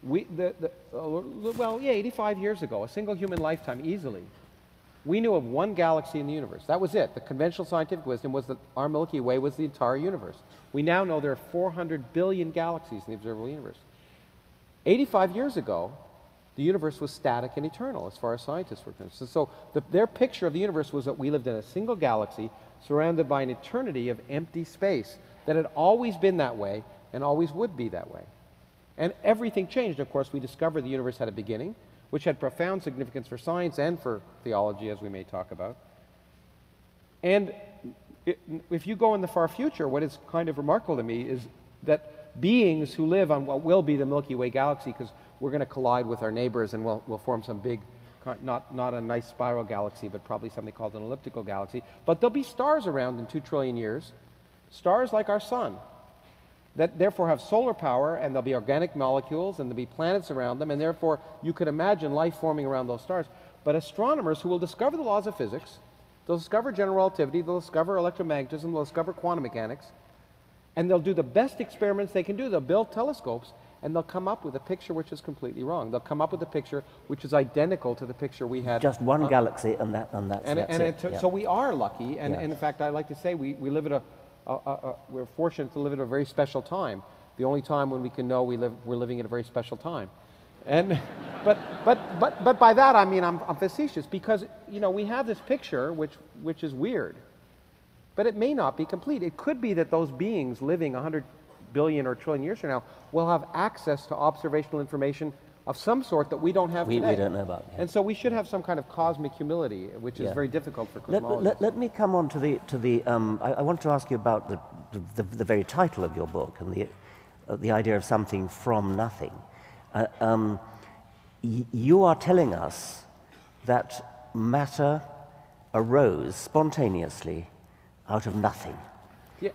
85 years ago, a single human lifetime easily, we knew of one galaxy in the universe. That was it. The conventional scientific wisdom was that our Milky Way was the entire universe. We now know there are 400 billion galaxies in the observable universe. 85 years ago, the universe was static and eternal as far as scientists were concerned. So their picture of the universe was that we lived in a single galaxy surrounded by an eternity of empty space, that had always been that way and always would be that way. And everything changed. Of course, we discovered the universe had a beginning, which had profound significance for science and for theology, as we may talk about. And if you go in the far future, what is kind of remarkable to me is that beings who live on what will be the Milky Way galaxy, because we're going to collide with our neighbors and we'll form some big, not a nice spiral galaxy, but probably something called an elliptical galaxy. But there'll be stars around in 2 trillion years, stars like our sun, that therefore have solar power, and there'll be organic molecules, and there'll be planets around them, and therefore you could imagine life forming around those stars. But astronomers who will discover the laws of physics, they'll discover general relativity, they'll discover electromagnetism, they'll discover quantum mechanics, and they'll do the best experiments they can do. They'll build telescopes, and they'll come up with a picture which is completely wrong. They'll come up with a picture which is identical to the picture we had. Just one galaxy, and that's it. So we are lucky, and in fact, I like to say we live at we're fortunate to live at a very special time. the only time when we can know we're living in a very special time. And, but by that I mean I'm facetious, because we have this picture which is weird, but it may not be complete. It could be that those beings living 100 billion or trillion years from now will have access to observational information of some sort that we don't have today. We don't know about. Yeah. And so we should have some kind of cosmic humility, which is very difficult for cosmologists. Let me come on to the. I want to ask you about the very title of your book and the idea of something from nothing. You are telling us that matter arose spontaneously out of nothing,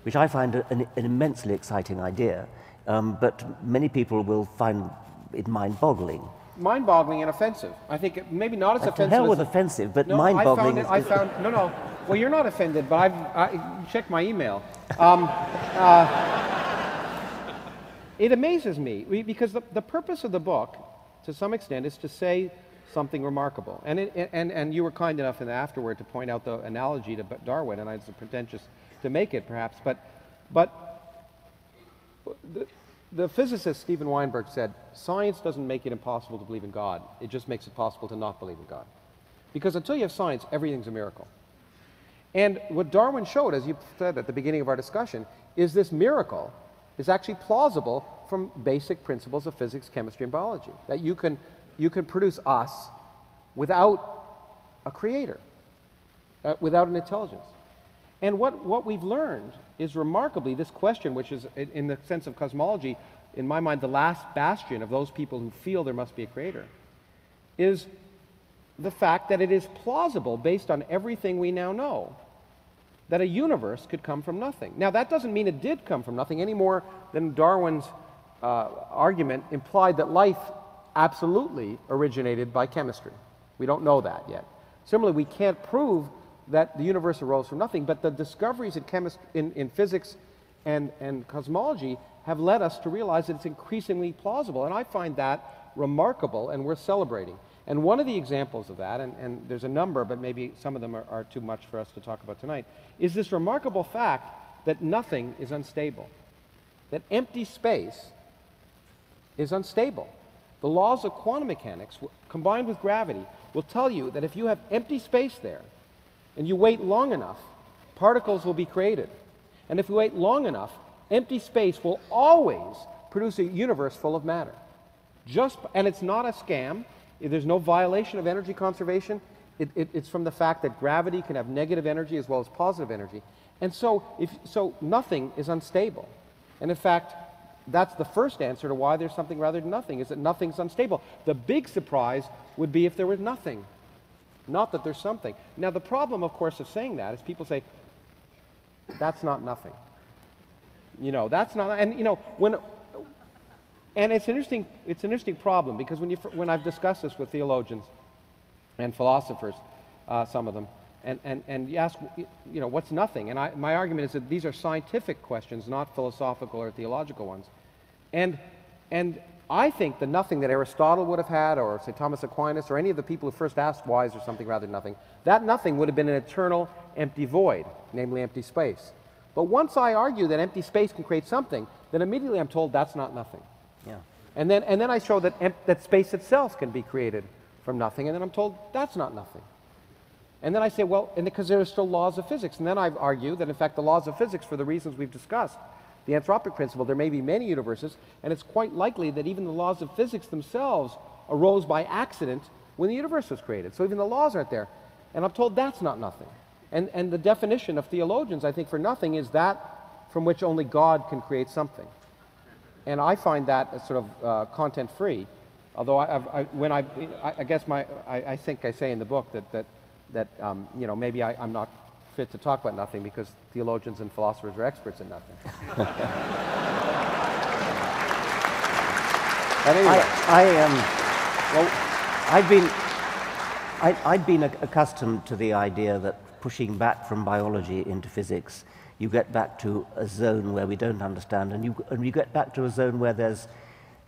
which I find an immensely exciting idea, but many people will find it mind-boggling. Mind-boggling and offensive. I think maybe not as offensive. To hell with offensive, but no, mind-boggling. No. Well, you're not offended, but I checked my email. It amazes me because the purpose of the book, to some extent, is to say something remarkable. And you were kind enough in the afterward to point out the analogy to Darwin, and I was pretentious to make it, perhaps. But the physicist Steven Weinberg said, science doesn't make it impossible to believe in God. It just makes it possible to not believe in God. Because until you have science, everything's a miracle. And what Darwin showed, as you said at the beginning of our discussion, is this miracle is actually plausible from basic principles of physics, chemistry, and biology. That you can produce us without a creator, without an intelligence. And what we've learned is remarkably this question, which is, in the sense of cosmology, in my mind, the last bastion of those people who feel there must be a creator, is the fact that it is plausible, based on everything we now know, that a universe could come from nothing. Now, that doesn't mean it did come from nothing any more than Darwin's argument implied that life absolutely originated by chemistry. We don't know that yet. Similarly, we can't prove that the universe arose from nothing, but the discoveries in physics and cosmology have led us to realize that it's increasingly plausible, and I find that remarkable and worth celebrating. And one of the examples of that, and there's a number, but maybe some of them are too much for us to talk about tonight, is this remarkable fact that nothing is unstable, that empty space is unstable. The laws of quantum mechanics, combined with gravity, will tell you that if you have empty space there, and you wait long enough, particles will be created. And if you wait long enough, empty space will always produce a universe full of matter. And it's not a scam. There's no violation of energy conservation. It's from the fact that gravity can have negative energy as well as positive energy. And so nothing is unstable. And in fact, that's the first answer to why there's something rather than nothing, is that nothing's unstable. The big surprise would be if there was nothing. Not that there's something. Now, the problem, of course, of saying that is people say, that's not nothing. That's not, and and it's an interesting problem, because when I've discussed this with theologians and philosophers, some of them, and you ask, what's nothing? And my argument is that these are scientific questions, not philosophical or theological ones. And I think the nothing that Aristotle would have had, or say Thomas Aquinas, or any of the people who first asked why is there something rather than nothing, that nothing would have been an eternal empty void, namely empty space. But once I argue that empty space can create something, then immediately I'm told that's not nothing. Yeah. And then I show that space itself can be created from nothing, and then I'm told that's not nothing. And then I say, well, and because there are still laws of physics. And then I argue that, in fact, the laws of physics, for the reasons we've discussed, the anthropic principle, there may be many universes, and it's quite likely that even the laws of physics themselves arose by accident when the universe was created. So even the laws aren't there. And I'm told that's not nothing. And the definition of theologians, I think, for nothing is that from which only God can create something. And I find that as sort of content-free, although I guess I think I say in the book that maybe I'm not fit to talk about nothing because theologians and philosophers are experts in nothing. But anyway, I've been accustomed to the idea that pushing back from biology into physics, you get back to a zone where we don't understand, and you get back to a zone where there's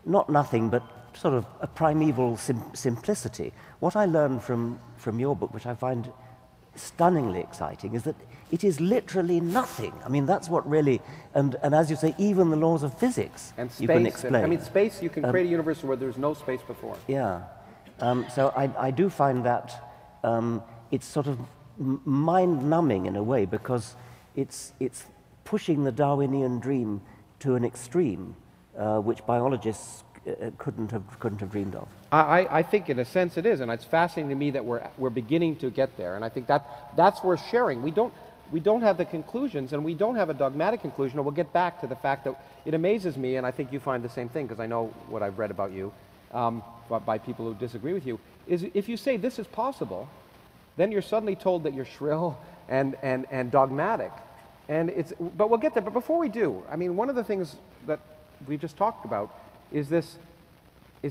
not nothing, but sort of a primeval simplicity. What I learned from your book, which I find stunningly exciting, is that it is literally nothing. I mean, that's what really, and as you say, even the laws of physics and space, you can explain. I mean, space, you can create a universe where there's no space before. Yeah. So I do find that it's sort of mind-numbing in a way, because it's pushing the Darwinian dream to an extreme, which biologists couldn't have dreamed of. I think in a sense it is, and it's fascinating to me that we're beginning to get there, and I think that's worth sharing. We don't have the conclusions, and we don't have a dogmatic conclusion, and we'll get back to the fact that it amazes me, and I think you find the same thing, because I know what I've read about you, by people who disagree with you, is if you say this is possible, then you're suddenly told that you're shrill and dogmatic. But we'll get there. But before we do, I mean, one of the things that we just talked about is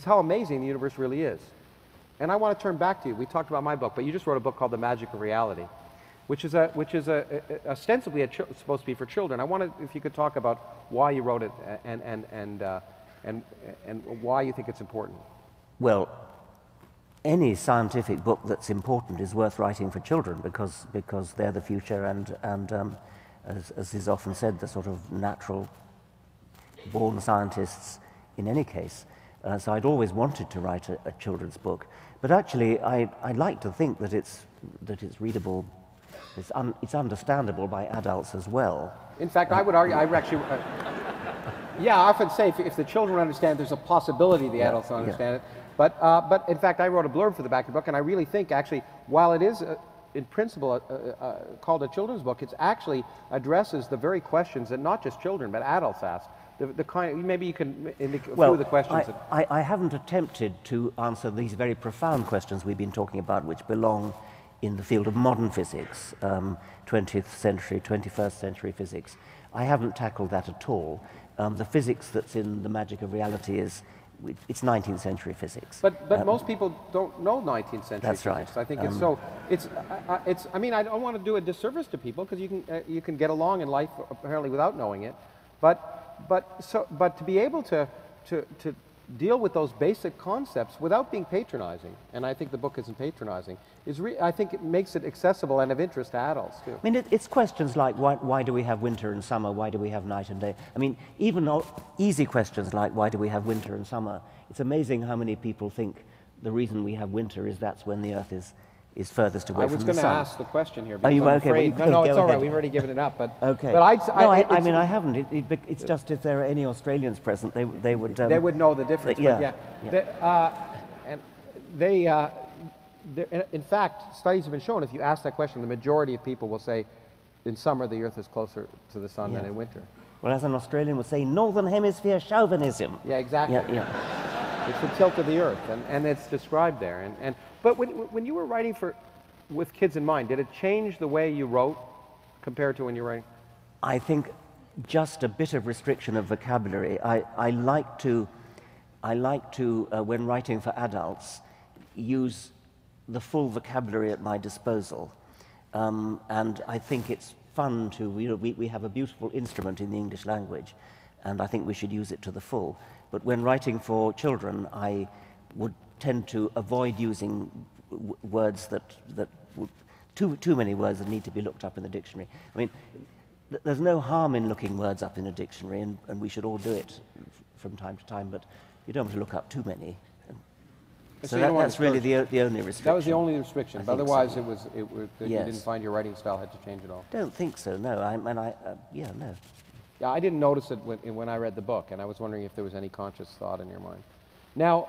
how amazing the universe really is. And I want to turn back to you. We talked about my book, but you just wrote a book called The Magic of Reality, which is ostensibly supposed to be for children. I wanted, if you could talk about why you wrote it and why you think it's important. Well, any scientific book that's important is worth writing for children, because they're the future, and as is often said, the sort of natural born scientists in any case. So I'd always wanted to write a children's book, but actually I like to think that it's readable, it's understandable by adults as well. In fact, I would argue, yeah, I often say if the children understand, there's a possibility the adults don't understand it. But in fact, I wrote a blurb for the back of the book, and I really think, actually, while it is in principle called a children's book, it actually addresses the very questions that not just children but adults ask. The kind, maybe you can through the questions. I haven't attempted to answer these very profound questions we've been talking about, which belong in the field of modern physics, 20th century, 21st century physics. I haven't tackled that at all. The physics that's in The Magic of Reality it's 19th century physics. But most people don't know 19th century that's physics. Right. I think it's I mean, I don't want to do a disservice to people, because you can get along in life apparently without knowing it, but to be able to deal with those basic concepts without being patronizing, and I think the book isn't patronizing, I think it makes it accessible and of interest to adults too. I mean, it's questions like why do we have winter and summer? Why do we have night and day? I mean, even easy questions like why do we have winter and summer? It's amazing how many people think the reason we have winter is that's when the Earth is furthest away from the sun. I was going to ask the question here. Are you okay? Afraid, no, it's all right. We've already given it up. But okay. But I mean, I haven't. It's just if there are any Australians present, they would. They would know the difference. Yeah. In fact, studies have been shown, if you ask that question, the majority of people will say, in summer the Earth is closer to the sun than in winter. Well, as an Australian would say, Northern Hemisphere chauvinism. Yeah, exactly. Yeah. It's the tilt of the Earth, and it's described there. But when you were writing with kids in mind, did it change the way you wrote compared to when you were writing? I think just a bit of restriction of vocabulary. I like to, when writing for adults, use the full vocabulary at my disposal. And I think it's fun to, we have a beautiful instrument in the English language, and I think we should use it to the full. But when writing for children, I would tend to avoid using words that too many words that need to be looked up in the dictionary. I mean, there's no harm in looking words up in a dictionary, and we should all do it from time to time, but you don't want to look up too many. So that's really the only restriction. That was the only restriction. But otherwise, so. you Yes. didn't find your writing style had to change at all. Don't think so. No. No. Yeah, I didn't notice it when I read the book, and I was wondering if there was any conscious thought in your mind. Now,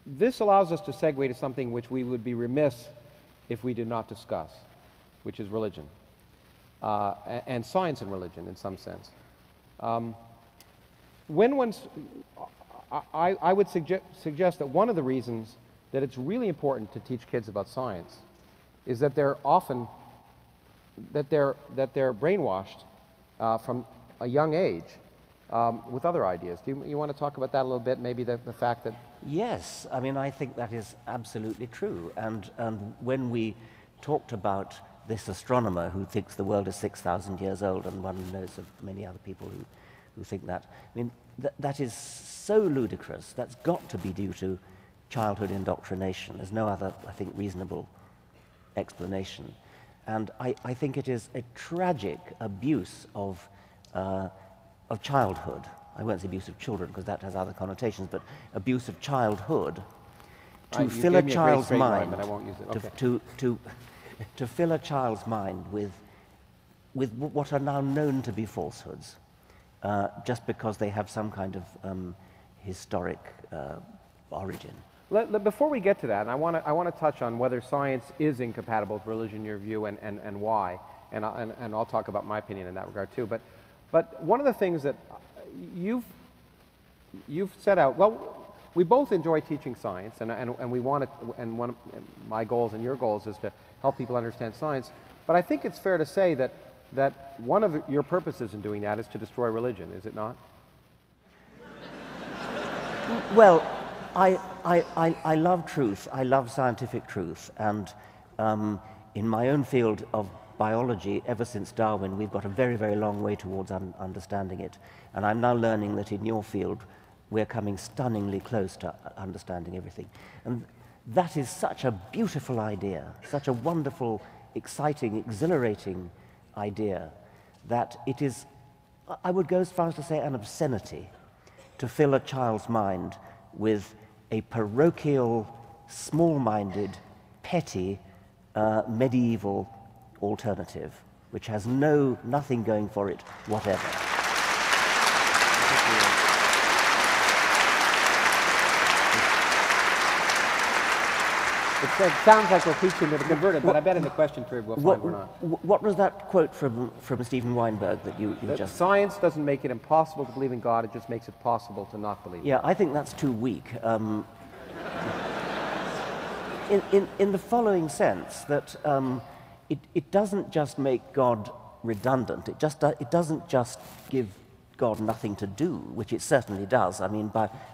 this allows us to segue to something which we would be remiss if we did not discuss, which is religion, and science and religion in some sense. I would suggest that one of the reasons that it's really important to teach kids about science is that they're often that they're brainwashed from a young age with other ideas. Do you want to talk about that a little bit? Maybe the fact that... Yes, I mean, I think that is absolutely true. And when we talked about this astronomer who thinks the world is 6,000 years old, and one knows of many other people who think that, I mean, that is so ludicrous. That's got to be due to childhood indoctrination. There's no other, I think, reasonable explanation. And I think it is a tragic abuse of childhood. I won't say abuse of children because that has other connotations, but abuse of childhood to fill a child's mind, but I won't use it. Okay. to fill a child's mind with what are now known to be falsehoods, just because they have some kind of historic origin. Before we get to that, I want to touch on whether science is incompatible with religion in your view, and why, and I'll talk about my opinion in that regard too. But one of the things that you've set out, well, we both enjoy teaching science, and we want to, and one of my goals and your goals is to help people understand science. But I think it's fair to say that one of your purposes in doing that is to destroy religion, is it not? Well, I love truth. I love scientific truth, and in my own field of biology, ever since Darwin, we've got a very, very long way towards understanding it. And I'm now learning that in your field, we're coming stunningly close to understanding everything. And that is such a beautiful idea, such a wonderful, exciting, exhilarating idea, that it is, I would go as far as to say, an obscenity to fill a child's mind with a parochial, small-minded, petty, medieval alternative, which has nothing going for it whatever. It sounds like we're preaching to the converted, but I bet in the question period we'll find we're not. What was that quote from Stephen Weinberg that you just... Science doesn't make it impossible to believe in God, it just makes it possible to not believe. Yeah, I think that's too weak. In the following sense, that it doesn't just make God redundant, it doesn't just give God nothing to do, which it certainly does. I mean,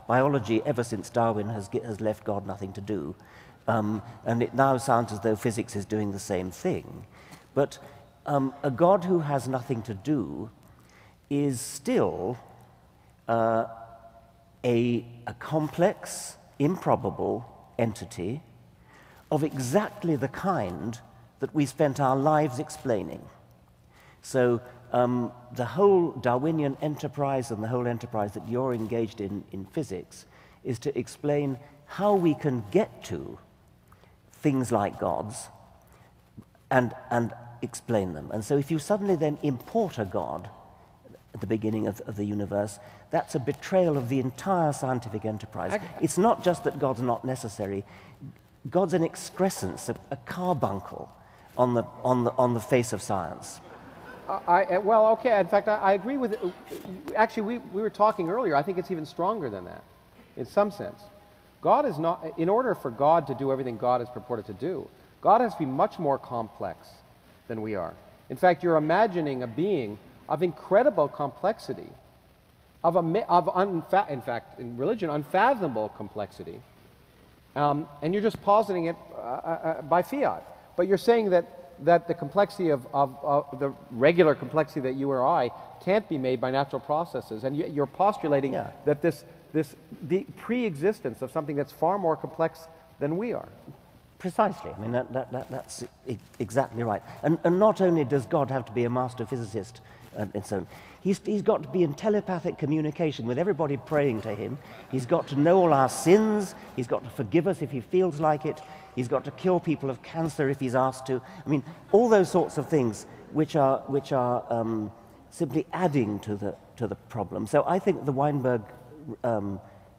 biology, ever since Darwin, has left God nothing to do. And it now sounds as though physics is doing the same thing. But a God who has nothing to do is still a complex, improbable entity of exactly the kind that we spent our lives explaining. So the whole Darwinian enterprise and the whole enterprise that you're engaged in physics is to explain how we can get to things like gods and explain them. And so if you suddenly then import a god at the beginning of the universe, that's a betrayal of the entire scientific enterprise. It's not just that God's not necessary. God's an excrescence, a carbuncle on the face of science. Well, okay, in fact, I agree with it. Actually, we were talking earlier, I think it's even stronger than that, in some sense. God is not, in order for God to do everything God is purported to do, God has to be much more complex than we are. In fact, you're imagining a being of incredible complexity, in fact, in religion, unfathomable complexity, and you're just positing it by fiat. But you're saying that the complexity of the regular complexity that you or I can't be made by natural processes, and you're postulating that the pre-existence of something that's far more complex than we are. Precisely. I mean, that's exactly right. And not only does God have to be a master physicist and so on, he's got to be in telepathic communication with everybody praying to him. He's got to know all our sins. He's got to forgive us if he feels like it. He's got to cure people of cancer if he's asked to. I mean, all those sorts of things which are simply adding to the problem. So I think the Weinberg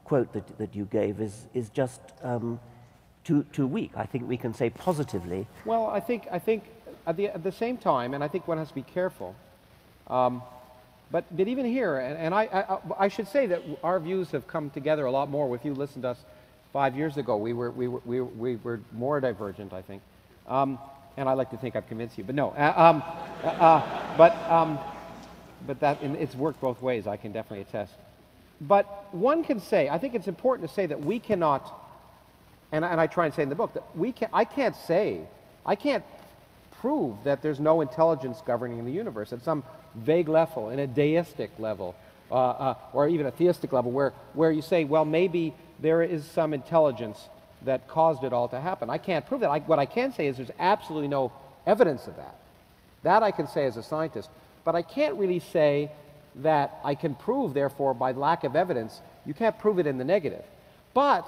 quote that you gave is just too weak. I think we can say positively. Well, I think at the same time, and I think one has to be careful. But even here, and I should say that our views have come together a lot more. If you listened to us 5 years ago, we were more divergent, I think. And I like to think I've convinced you, but no. But that it's worked both ways. I can definitely attest. But one can say, I think it's important to say that we cannot, and I try and say in the book, that I can't prove that there's no intelligence governing the universe at some vague level, in a deistic level, or even a theistic level, where you say, well, maybe there is some intelligence that caused it all to happen. I can't prove that. What I can say is there's absolutely no evidence of that. That I can say as a scientist, but I can't really say that I can prove, therefore, by lack of evidence, you can't prove it in the negative. But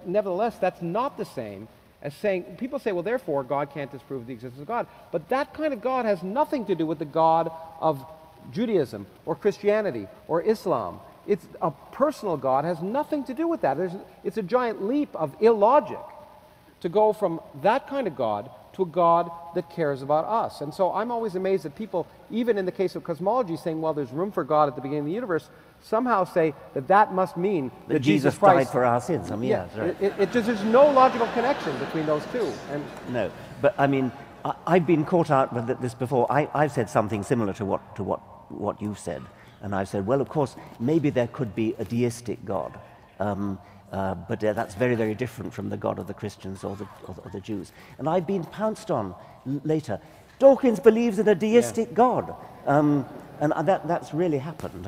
nevertheless, that's not the same as saying, people say, well, therefore, God can't disprove the existence of God. But that kind of God has nothing to do with the God of Judaism or Christianity or Islam. It's a personal God, has nothing to do with that. It's a giant leap of illogic to go from that kind of God to a God that cares about us. And so I'm always amazed that people, even in the case of cosmology, saying, well, there's room for God at the beginning of the universe, somehow say that that must mean that Jesus Christ died for our sins. I mean, yeah, yeah, right. there's no logical connection between those two. And no, but I mean, I've been caught out with this before. I've said something similar to what you've said, and I've said, well, of course, maybe there could be a deistic God. But that's very, very different from the God of the Christians or the Jews. And I've been pounced on later. Dawkins believes in a deistic God. And that's really happened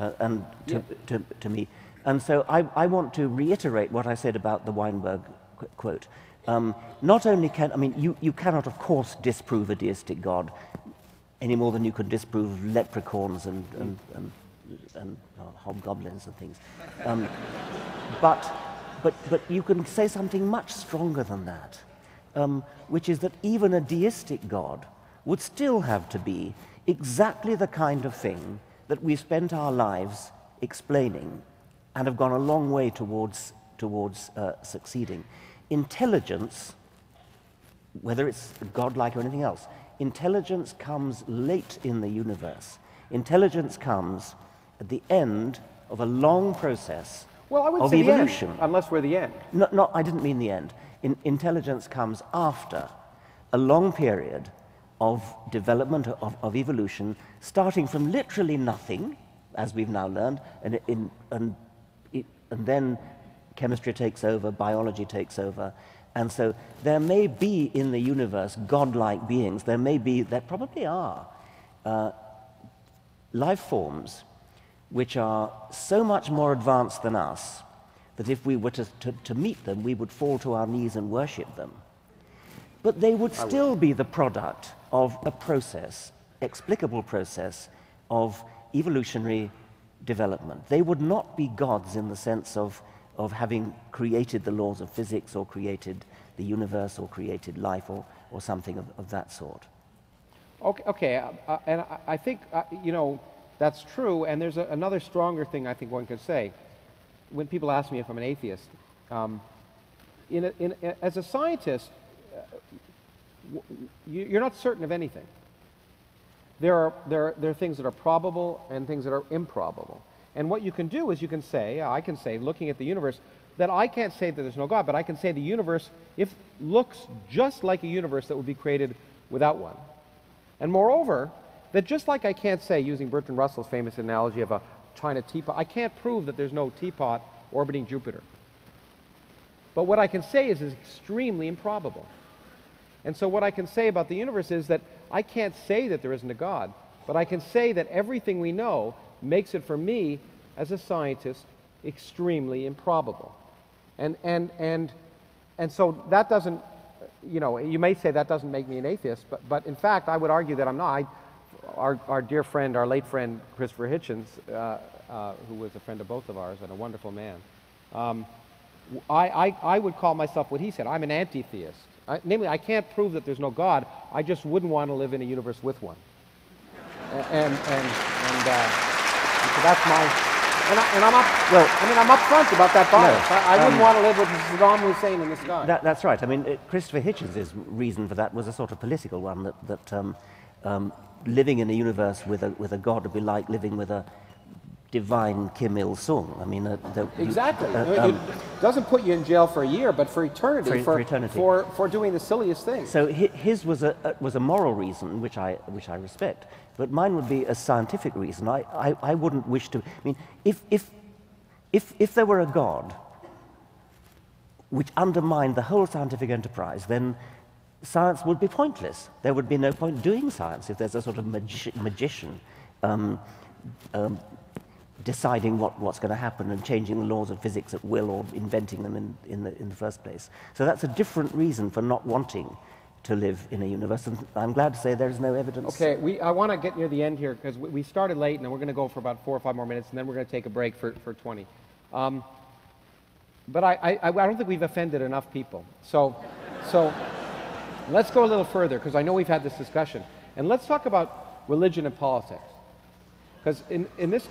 to me. And so I want to reiterate what I said about the Weinberg quote. Not only can, I mean, you cannot, of course, disprove a deistic God any more than you could disprove leprechauns and hobgoblins and things. But you can say something much stronger than that, which is that even a deistic God would still have to be exactly the kind of thing that we've spent our lives explaining and have gone a long way towards succeeding. Intelligence, whether it's godlike or anything else, intelligence comes late in the universe. Intelligence comes at the end of a long process well, I would of say evolution. The end, unless we're the end. No, I didn't mean the end. Intelligence comes after a long period of development, of evolution, starting from literally nothing, as we've now learned, and then chemistry takes over, biology takes over. And so there may be in the universe godlike beings. There probably are life forms which are so much more advanced than us that if we were to meet them, we would fall to our knees and worship them. But they would still be the product of a process, explicable process, of evolutionary development. They would not be gods in the sense of having created the laws of physics or created the universe or created life or something of that sort. Okay, and I think, you know, that's true, and there's another stronger thing I think one could say. When people ask me if I'm an atheist, as a scientist, you're not certain of anything. There are things that are probable and things that are improbable. And what you can do is you can say, I can say, looking at the universe, that I can't say that there's no God, but I can say the universe looks just like a universe that would be created without one. And moreover, that just like I can't say, using Bertrand Russell's famous analogy of a China teapot, I can't prove that there's no teapot orbiting Jupiter. But what I can say is extremely improbable. And so what I can say about the universe is that I can't say that there isn't a God, but I can say that everything we know makes it, for me, as a scientist, extremely improbable. And so that doesn't, you know, you may say that doesn't make me an atheist, but in fact, I would argue that I'm not. Our dear friend, our late friend, Christopher Hitchens, who was a friend of both of ours and a wonderful man, I would call myself what he said. I'm an anti-theist. Namely, I can't prove that there's no God. I just wouldn't want to live in a universe with one. And so that's my. And I'm up. Well, I mean, I'm upfront about that bias. No, I wouldn't want to live with Saddam Hussein in the sky. That's right. I mean, Christopher Hitchens' reason for that was a sort of political one. That living in a universe with a God would be like living with a divine Kim Il Sung. I mean, exactly. It doesn't put you in jail for a year, but for eternity. For eternity. For doing the silliest things. So his was a moral reason, which I respect. But mine would be a scientific reason. I wouldn't wish to. I mean, if there were a God which undermined the whole scientific enterprise, then science would be pointless. There would be no point doing science if there's a sort of magician deciding what's going to happen and changing the laws of physics at will or inventing them in the first place. So that's a different reason for not wanting to live in a universe. And I'm glad to say there is no evidence. Okay, I want to get near the end here because we started late, and we're going to go for about 4 or 5 more minutes, and then we're going to take a break for 20. But I don't think we've offended enough people. So let's go a little further, because I know we've had this discussion. And let's talk about religion and politics. Because in this...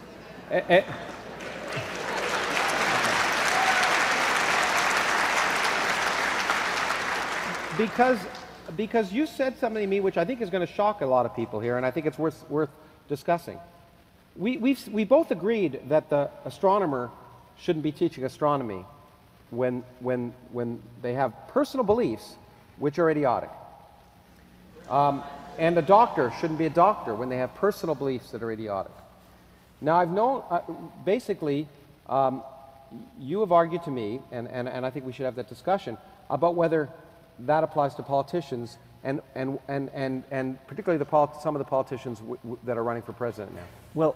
Because you said something to me which I think is going to shock a lot of people here, and I think it's worth discussing. We both agreed that the astronomer shouldn't be teaching astronomy when they have personal beliefs which are idiotic. And a doctor shouldn't be a doctor when they have personal beliefs that are idiotic. Now, I've known, basically, you have argued to me, and I think we should have that discussion, about whether that applies to politicians, and particularly some of the politicians that are running for president now. Well,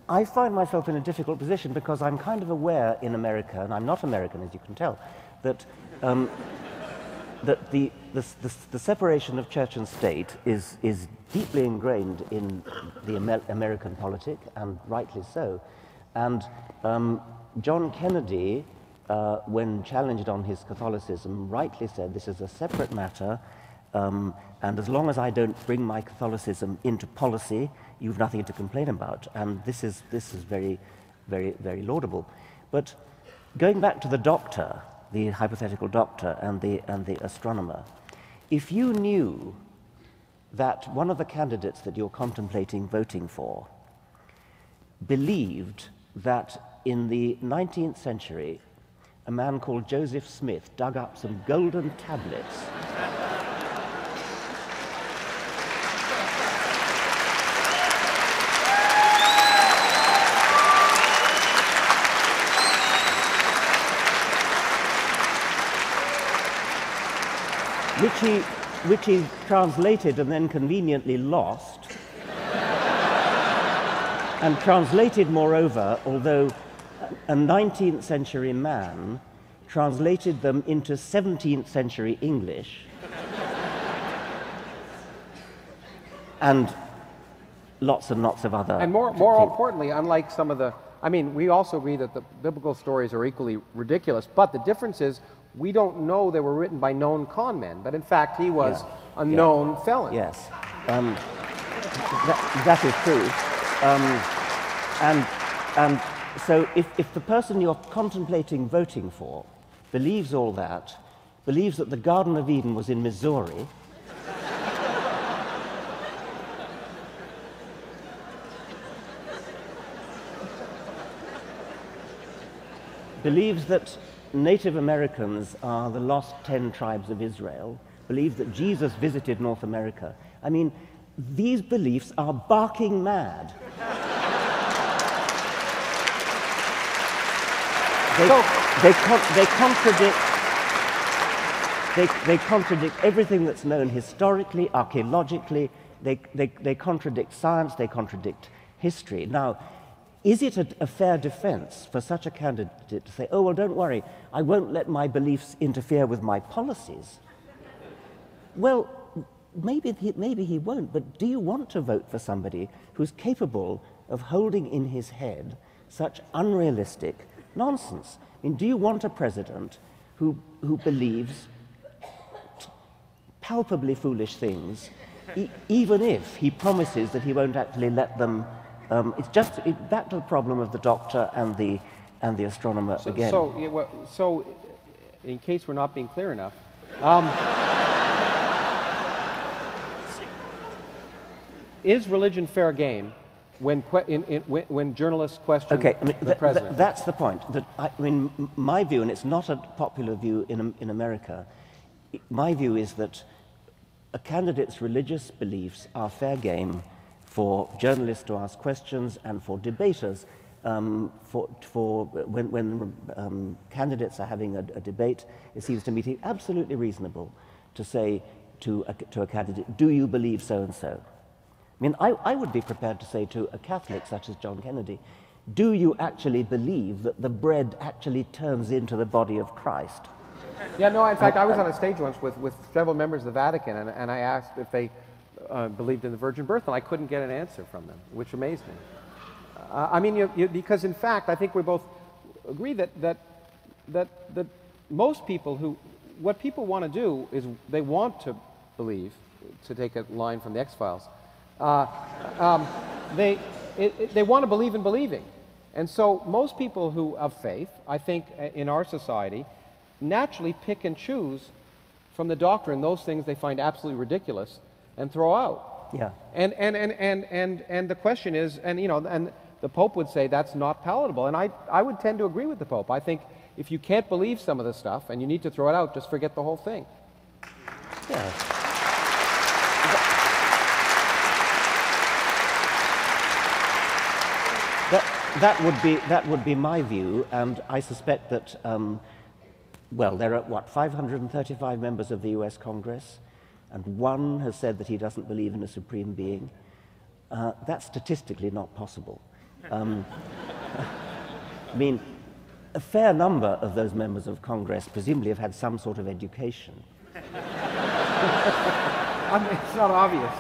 I find myself in a difficult position because I'm kind of aware in America, and I'm not American as you can tell, that that the separation of church and state is deeply ingrained in the American politic, and rightly so. And John Kennedy, when challenged on his Catholicism, rightly said this is a separate matter, and as long as I don't bring my Catholicism into policy, you've nothing to complain about. And this is very, very, very laudable. But going back to the doctor, the hypothetical doctor and the astronomer, if you knew that one of the candidates that you're contemplating voting for believed that in the 19th century a man called Joseph Smith dug up some golden tablets which he translated and then conveniently lost, and translated, moreover, although a 19th century man translated them into 17th century English, and lots and lots of other... And more importantly, unlike some of the... I mean, we also agree that the biblical stories are equally ridiculous, but the difference is we don't know they were written by known con men, but in fact he was a known felon. Yes, that is true. And so if the person you're contemplating voting for believes all that, believes that the Garden of Eden was in Missouri, believes that Native Americans are the lost 10 tribes of Israel, believes that Jesus visited North America. I mean, these beliefs are barking mad. They contradict everything that's known historically, archaeologically. They contradict science, they contradict history. Now, is it a fair defense for such a candidate to say, oh, well, don't worry, I won't let my beliefs interfere with my policies? Well, maybe he won't, but do you want to vote for somebody who's capable of holding in his head such unrealistic nonsense? I mean, do you want a president who believes palpably foolish things, even if he promises that he won't actually let them... it's just back to the problem of the doctor and the astronomer again. So, in case we're not being clear enough, is religion fair game when journalists question the president? That's the point. I mean, my view, and it's not a popular view in America, my view is that a candidate's religious beliefs are fair game for journalists to ask questions and for debaters. When candidates are having a debate, it seems to me absolutely reasonable to say to a candidate, do you believe so-and-so? I mean, I would be prepared to say to a Catholic such as John Kennedy, do you actually believe that the bread actually turns into the body of Christ? Yeah, no, in fact, I was on a stage once with several members of the Vatican, and I asked if they believed in the virgin birth, and I couldn't get an answer from them, which amazed me. I mean, because in fact, I think we both agree that most people what people want to do is they want to believe, to take a line from the X-Files, they want to believe in believing. And so most people who have faith, I think, in our society, naturally pick and choose from the doctrine those things they find absolutely ridiculous and throw out. Yeah. And the question is, and the Pope would say that's not palatable, and I would tend to agree with the Pope. I think if you can't believe some of the stuff and you need to throw it out, just forget the whole thing. Yeah. That would be my view, and I suspect that well, there are 535 members of the U.S. Congress, and one has said that he doesn't believe in a supreme being. That's statistically not possible. I mean, a fair number of those members of Congress presumably have had some sort of education. I mean, it's not obvious.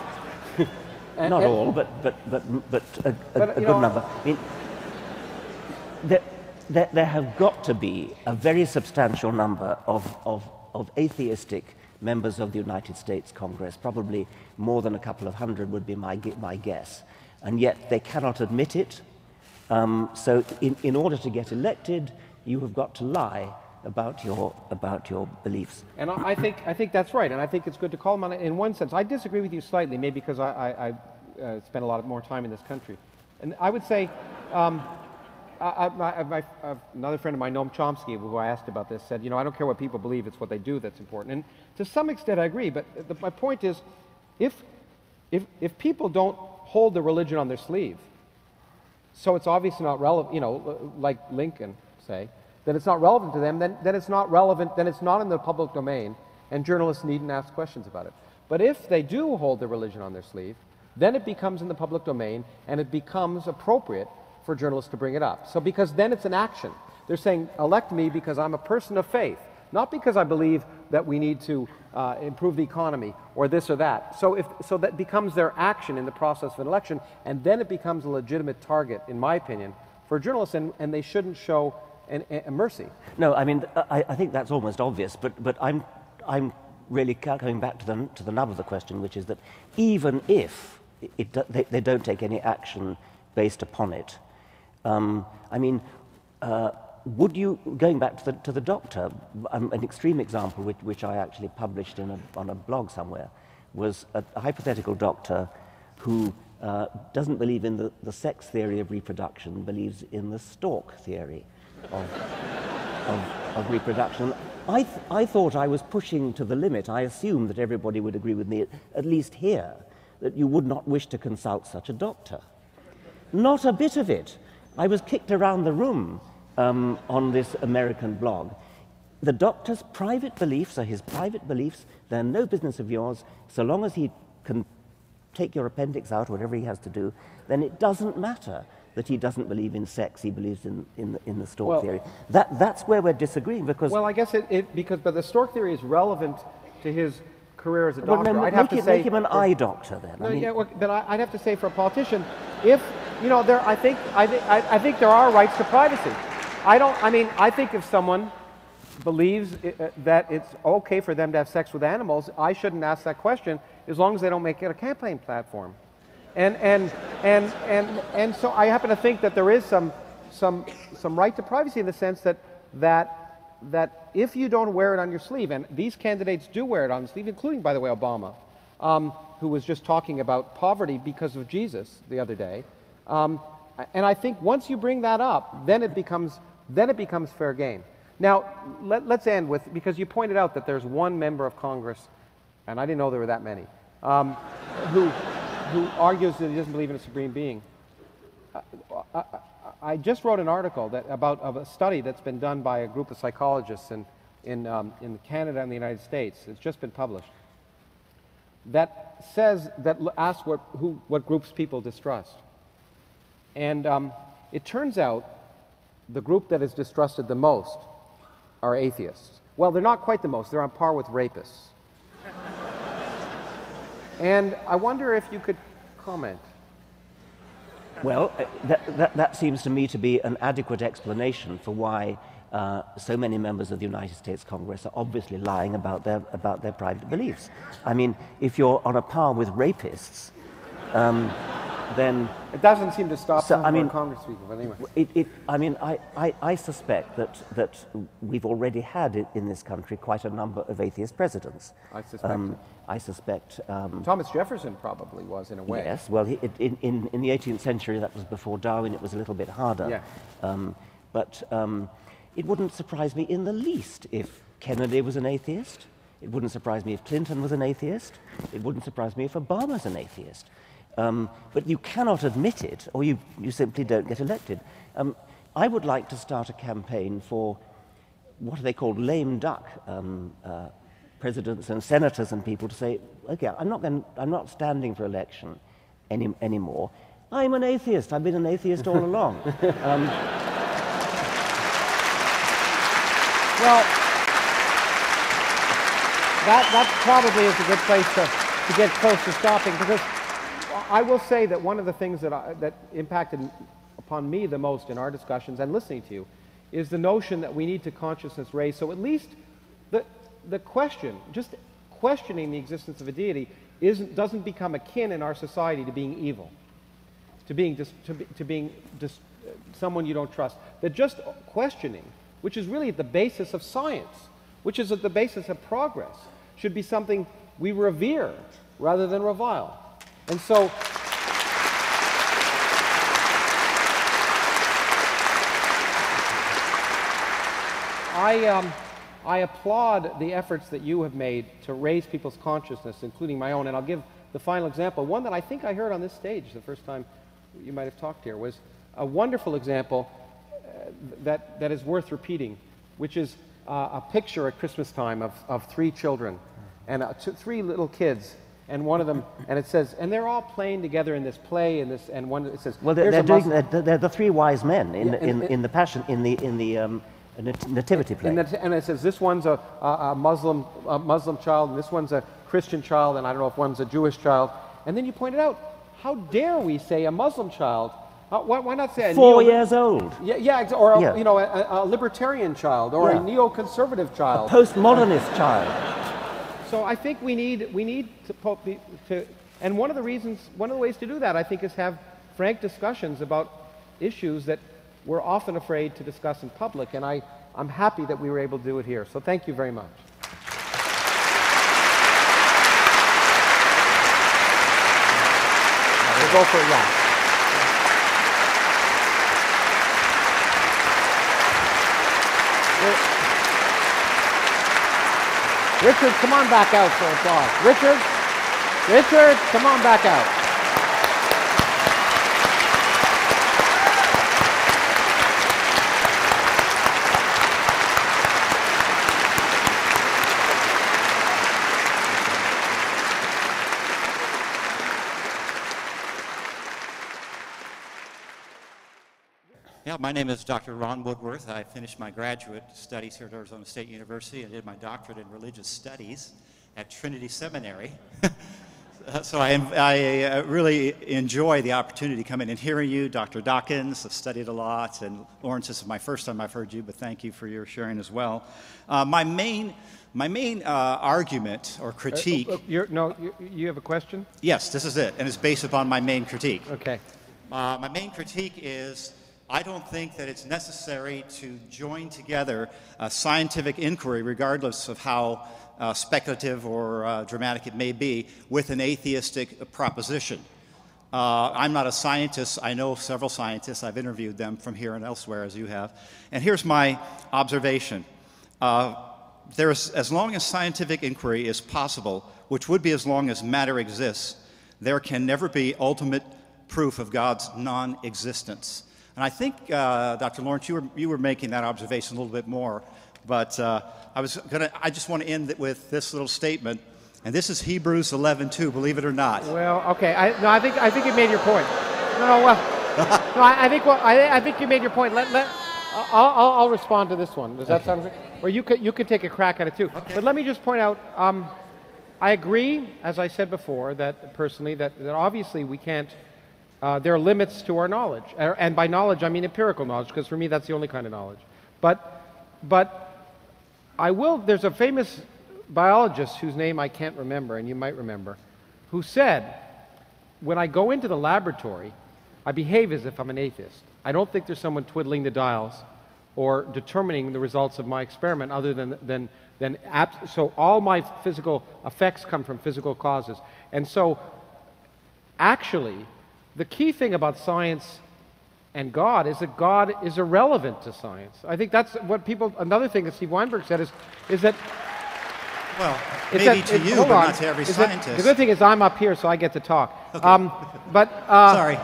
Not all, but a good number. I mean, there have got to be a very substantial number of atheistic members of the United States Congress, probably more than a couple of hundred would be my guess, and yet they cannot admit it. So in order to get elected, you have got to lie about your beliefs. And I think that's right, and I think it's good to call them on it in one sense. I disagree with you slightly, maybe because I spent a lot more time in this country. And I would say, another friend of mine, Noam Chomsky, who I asked about this, said, I don't care what people believe, it's what they do that's important. And to some extent I agree, but my point is, if people don't hold the religion on their sleeve, so it's obviously not relevant, like Lincoln, say, then it's not relevant to them, then it's not relevant, then it's not in the public domain, and journalists needn't ask questions about it. But if they do hold the religion on their sleeve, then it becomes in the public domain, and it becomes appropriate for journalists to bring it up. So because then it's an action. They're saying, elect me because I'm a person of faith, not because I believe that we need to improve the economy or this or that. So that becomes their action in the process of an election, and then it becomes a legitimate target, in my opinion, for journalists, and they shouldn't show a mercy. No, I mean, I think that's almost obvious, but I'm really coming back to the nub of the question, which is that even if they don't take any action based upon it, I mean, would you, going back to the doctor, an extreme example which I actually published on a blog somewhere, was a hypothetical doctor who doesn't believe in the sex theory of reproduction, believes in the stork theory of reproduction. I thought I was pushing to the limit. I assumed that everybody would agree with me, at least here, that you would not wish to consult such a doctor. Not a bit of it. I was kicked around the room on this American blog. The doctor's private beliefs are his private beliefs. They're no business of yours. So long as he can take your appendix out, whatever he has to do, then it doesn't matter that he doesn't believe in sex. He believes in the stork theory. That's where we're disagreeing, because... Well, I guess but the stork theory is relevant to his career as a doctor. Well, I'd have to say, make him an eye doctor then. No, I mean, but I'd have to say, for a politician, if I think there are rights to privacy. I think if someone believes that it's okay for them to have sex with animals, I shouldn't ask that question as long as they don't make it a campaign platform. And so I happen to think that there is some right to privacy in the sense that if you don't wear it on your sleeve, and these candidates do wear it on the sleeve, including, by the way, Obama, who was just talking about poverty because of Jesus the other day. And I think once you bring that up, then it becomes fair game. Now, let's end with, because you pointed out that there's one member of Congress, and I didn't know there were that many, who argues that he doesn't believe in a supreme being. I just wrote an article of a study that's been done by a group of psychologists in Canada and the United States. It's just been published. That asks what groups people distrust. And it turns out the group that is distrusted the most are atheists. Well, they're not quite the most. They're on par with rapists. And I wonder if you could comment. Well, that seems to me to be an adequate explanation for why so many members of the United States Congress are obviously lying about their private beliefs. I mean, if you're on a par with rapists, then it doesn't seem to stop so, some Congress people. But anyway, I suspect that we've already had in this country quite a number of atheist presidents. I suspect. I suspect. Thomas Jefferson probably was in a way. Yes. Well, in the 18th century, that was before Darwin. It was a little bit harder. Yeah. But it wouldn't surprise me in the least if Kennedy was an atheist. It wouldn't surprise me if Clinton was an atheist. It wouldn't surprise me if Obama's an atheist. But you cannot admit it, or you simply don't get elected. I would like to start a campaign for what are they called, lame duck presidents and senators and people to say, okay, I'm not standing for election anymore. I'm an atheist. I've been an atheist all along. Well, that probably is a good place to get close to stopping, because I will say that one of the things that impacted upon me the most in our discussions and listening to you is the notion that we need to consciousness raise. So at least the question, just questioning the existence of a deity, doesn't become akin in our society to being evil, to being someone you don't trust. That just questioning, which is really at the basis of science, which is at the basis of progress, should be something we revere rather than revile. And so I applaud the efforts that you have made to raise people's consciousness, including my own. And I'll give the final example. One that I think I heard on this stage the first time you might have talked here was a wonderful example that is worth repeating, which is a picture at Christmas time of three children and three little kids. And one of them, and it says, and they're all playing together in this play, and one it says, well, they're the three wise men in the Passion, in the nativity play. And it says this one's a Muslim child, and this one's a Christian child, and I don't know if one's a Jewish child. And then you pointed out, how dare we say a Muslim child? Why not say a 4 years old? Yeah, or you know, a libertarian child, or a neoconservative child, a postmodernist child. So I think we need to, and one of the ways to do that, I think, is have frank discussions about issues that we're often afraid to discuss in public, and I'm happy that we were able to do it here. So thank you very much. We'll go for a wrap. Richard, come on back out for applause. Richard, come on back out. Yeah, my name is Dr. Ron Woodworth. I finished my graduate studies here at Arizona State University and did my doctorate in religious studies at Trinity Seminary. So I really enjoy the opportunity to come in and hearing you. Dr. Dawkins, I've studied a lot, and Lawrence, this is my first time I've heard you, but thank you for your sharing as well. My main argument or critique... you have a question? Yes, this is it, and it's based upon my main critique. Okay. My main critique is I don't think that it's necessary to join together a scientific inquiry, regardless of how speculative or dramatic it may be, with an atheistic proposition. I'm not a scientist. I know several scientists. I've interviewed them from here and elsewhere, as you have. And here's my observation. As long as scientific inquiry is possible, which would be as long as matter exists, there can never be ultimate proof of God's non-existence. And I think, Dr. Lawrence, you were making that observation a little bit more, but I just want to end it with this little statement, and this is Hebrews 11:2. Believe it or not. Well, okay. I think you made your point. I think you made your point. I'll respond to this one. Does that sound good? Or you could take a crack at it too. Okay. But let me just point out, I agree, as I said before, that personally, that obviously we can't, there are limits to our knowledge. And by knowledge, I mean empirical knowledge, because for me that's the only kind of knowledge. But there's a famous biologist whose name I can't remember, and you might remember, who said, when I go into the laboratory, I behave as if I'm an atheist. I don't think there's someone twiddling the dials or determining the results of my experiment other than so all my physical effects come from physical causes. And so actually, the key thing about science and God is that God is irrelevant to science. I think that's what another thing that Steve Weinberg said is that, well, maybe to you, but not to every scientist. The good thing is I'm up here, so I get to talk. Okay. Sorry.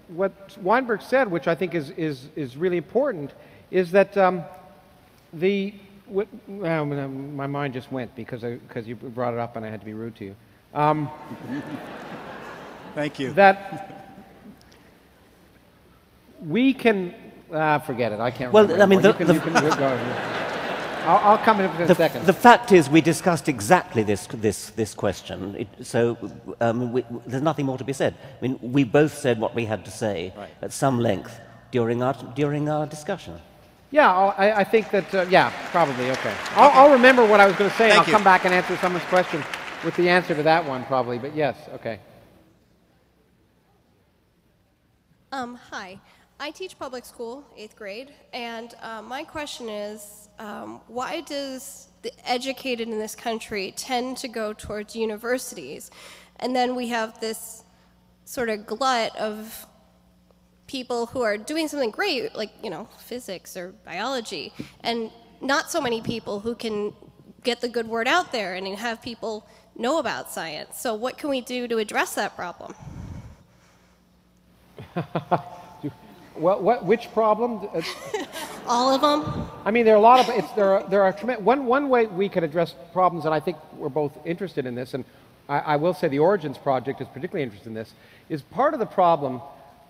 What Weinberg said, which I think is really important, is that my mind just went because you brought it up and I had to be rude to you. Thank you. That we can forget it. I can't. Well, remember. I mean, you can go. I'll come in a second. The fact is, we discussed exactly this question, there's nothing more to be said. I mean, we both said what we had to say at some length during our discussion. Yeah, I think that, yeah, probably, okay. I'll remember what I was going to say, and I'll come back and answer someone's question with the answer to that one, probably, but yes, okay. Hi. I teach public school, 8th grade, and my question is, why does the educated in this country tend to go towards universities? And then we have this sort of glut of people who are doing something great, like, physics or biology, and not so many people who can get the good word out there and have people know about science. So what can we do to address that problem? Which problem? All of them. I mean, there are a lot of there are tremendous. One way we could address problems, and I think we're both interested in this, and I will say the Origins Project is particularly interested in this. Is part of the problem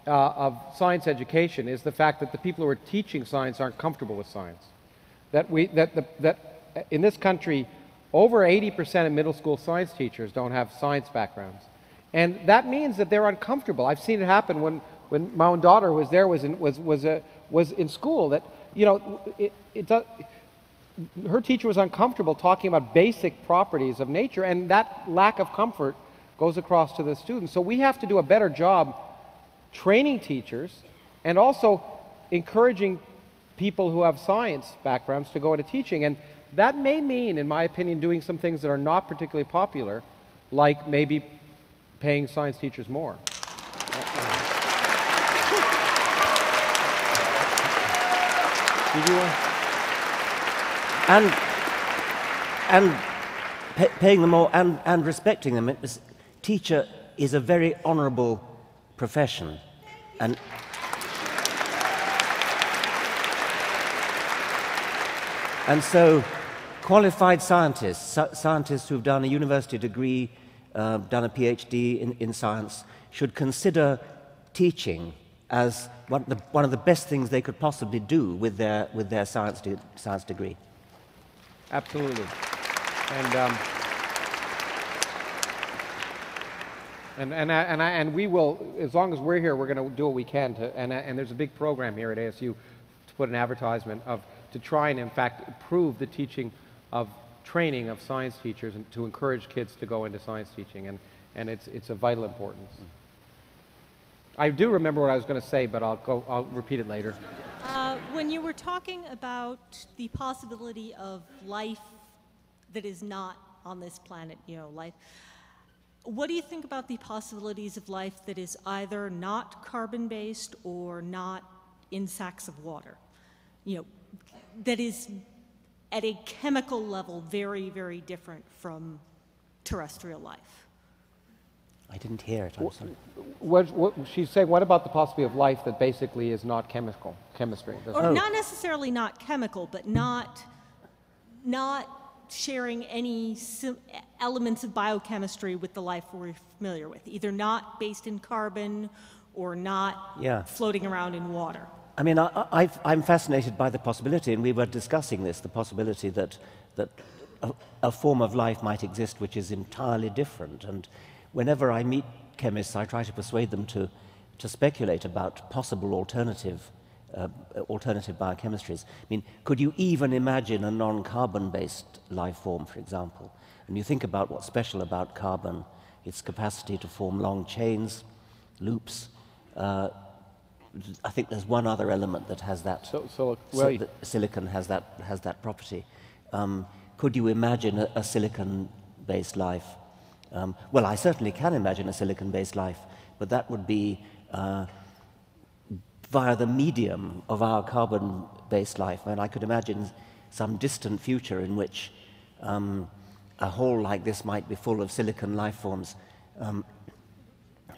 of science education is the fact that the people who are teaching science aren't comfortable with science. That in this country, over 80% of middle school science teachers don't have science backgrounds, and that means that they're uncomfortable. I've seen it happen when my own daughter was in school, that her teacher was uncomfortable talking about basic properties of nature, and that lack of comfort goes across to the students. So we have to do a better job training teachers and also encouraging people who have science backgrounds to go into teaching. And that may mean, in my opinion, doing some things that are not particularly popular, like maybe paying science teachers more. And paying them more and respecting them. Teacher is a very honourable profession, and so qualified scientists who've done a university degree, done a PhD in science, should consider teaching as one of the best things they could possibly do with their science degree. Absolutely, and we will, as long as we're here, we're going to do what we can to. And there's a big program here at ASU to put an advertisement to try and in fact improve the teaching of training of science teachers and to encourage kids to go into science teaching, and it's of vital importance. I do remember what I was going to say, but I'll repeat it later. When you were talking about the possibility of life that is not on this planet, life, what do you think about the possibilities of life that is either not carbon-based or not in sacks of water? That is at a chemical level very, very different from terrestrial life. I didn't hear it, I'm sorry. What she's saying, what about the possibility of life that basically is not chemistry? Or not necessarily not chemical, but not sharing any elements of biochemistry with the life we're familiar with, either not based in carbon or not floating around in water? I mean, I'm fascinated by the possibility, and we were discussing this, the possibility that a form of life might exist which is entirely different. And whenever I meet chemists, I try to persuade them to speculate about possible alternative biochemistries. I mean, could you even imagine a non-carbon-based life form, for example? And you think about what's special about carbon, its capacity to form long chains, loops. I think there's one other element that has that. Silicon has that property. Could you imagine a silicon-based life? Well, I certainly can imagine a silicon-based life, but that would be via the medium of our carbon-based life. And I could imagine some distant future in which a hole like this might be full of silicon life forms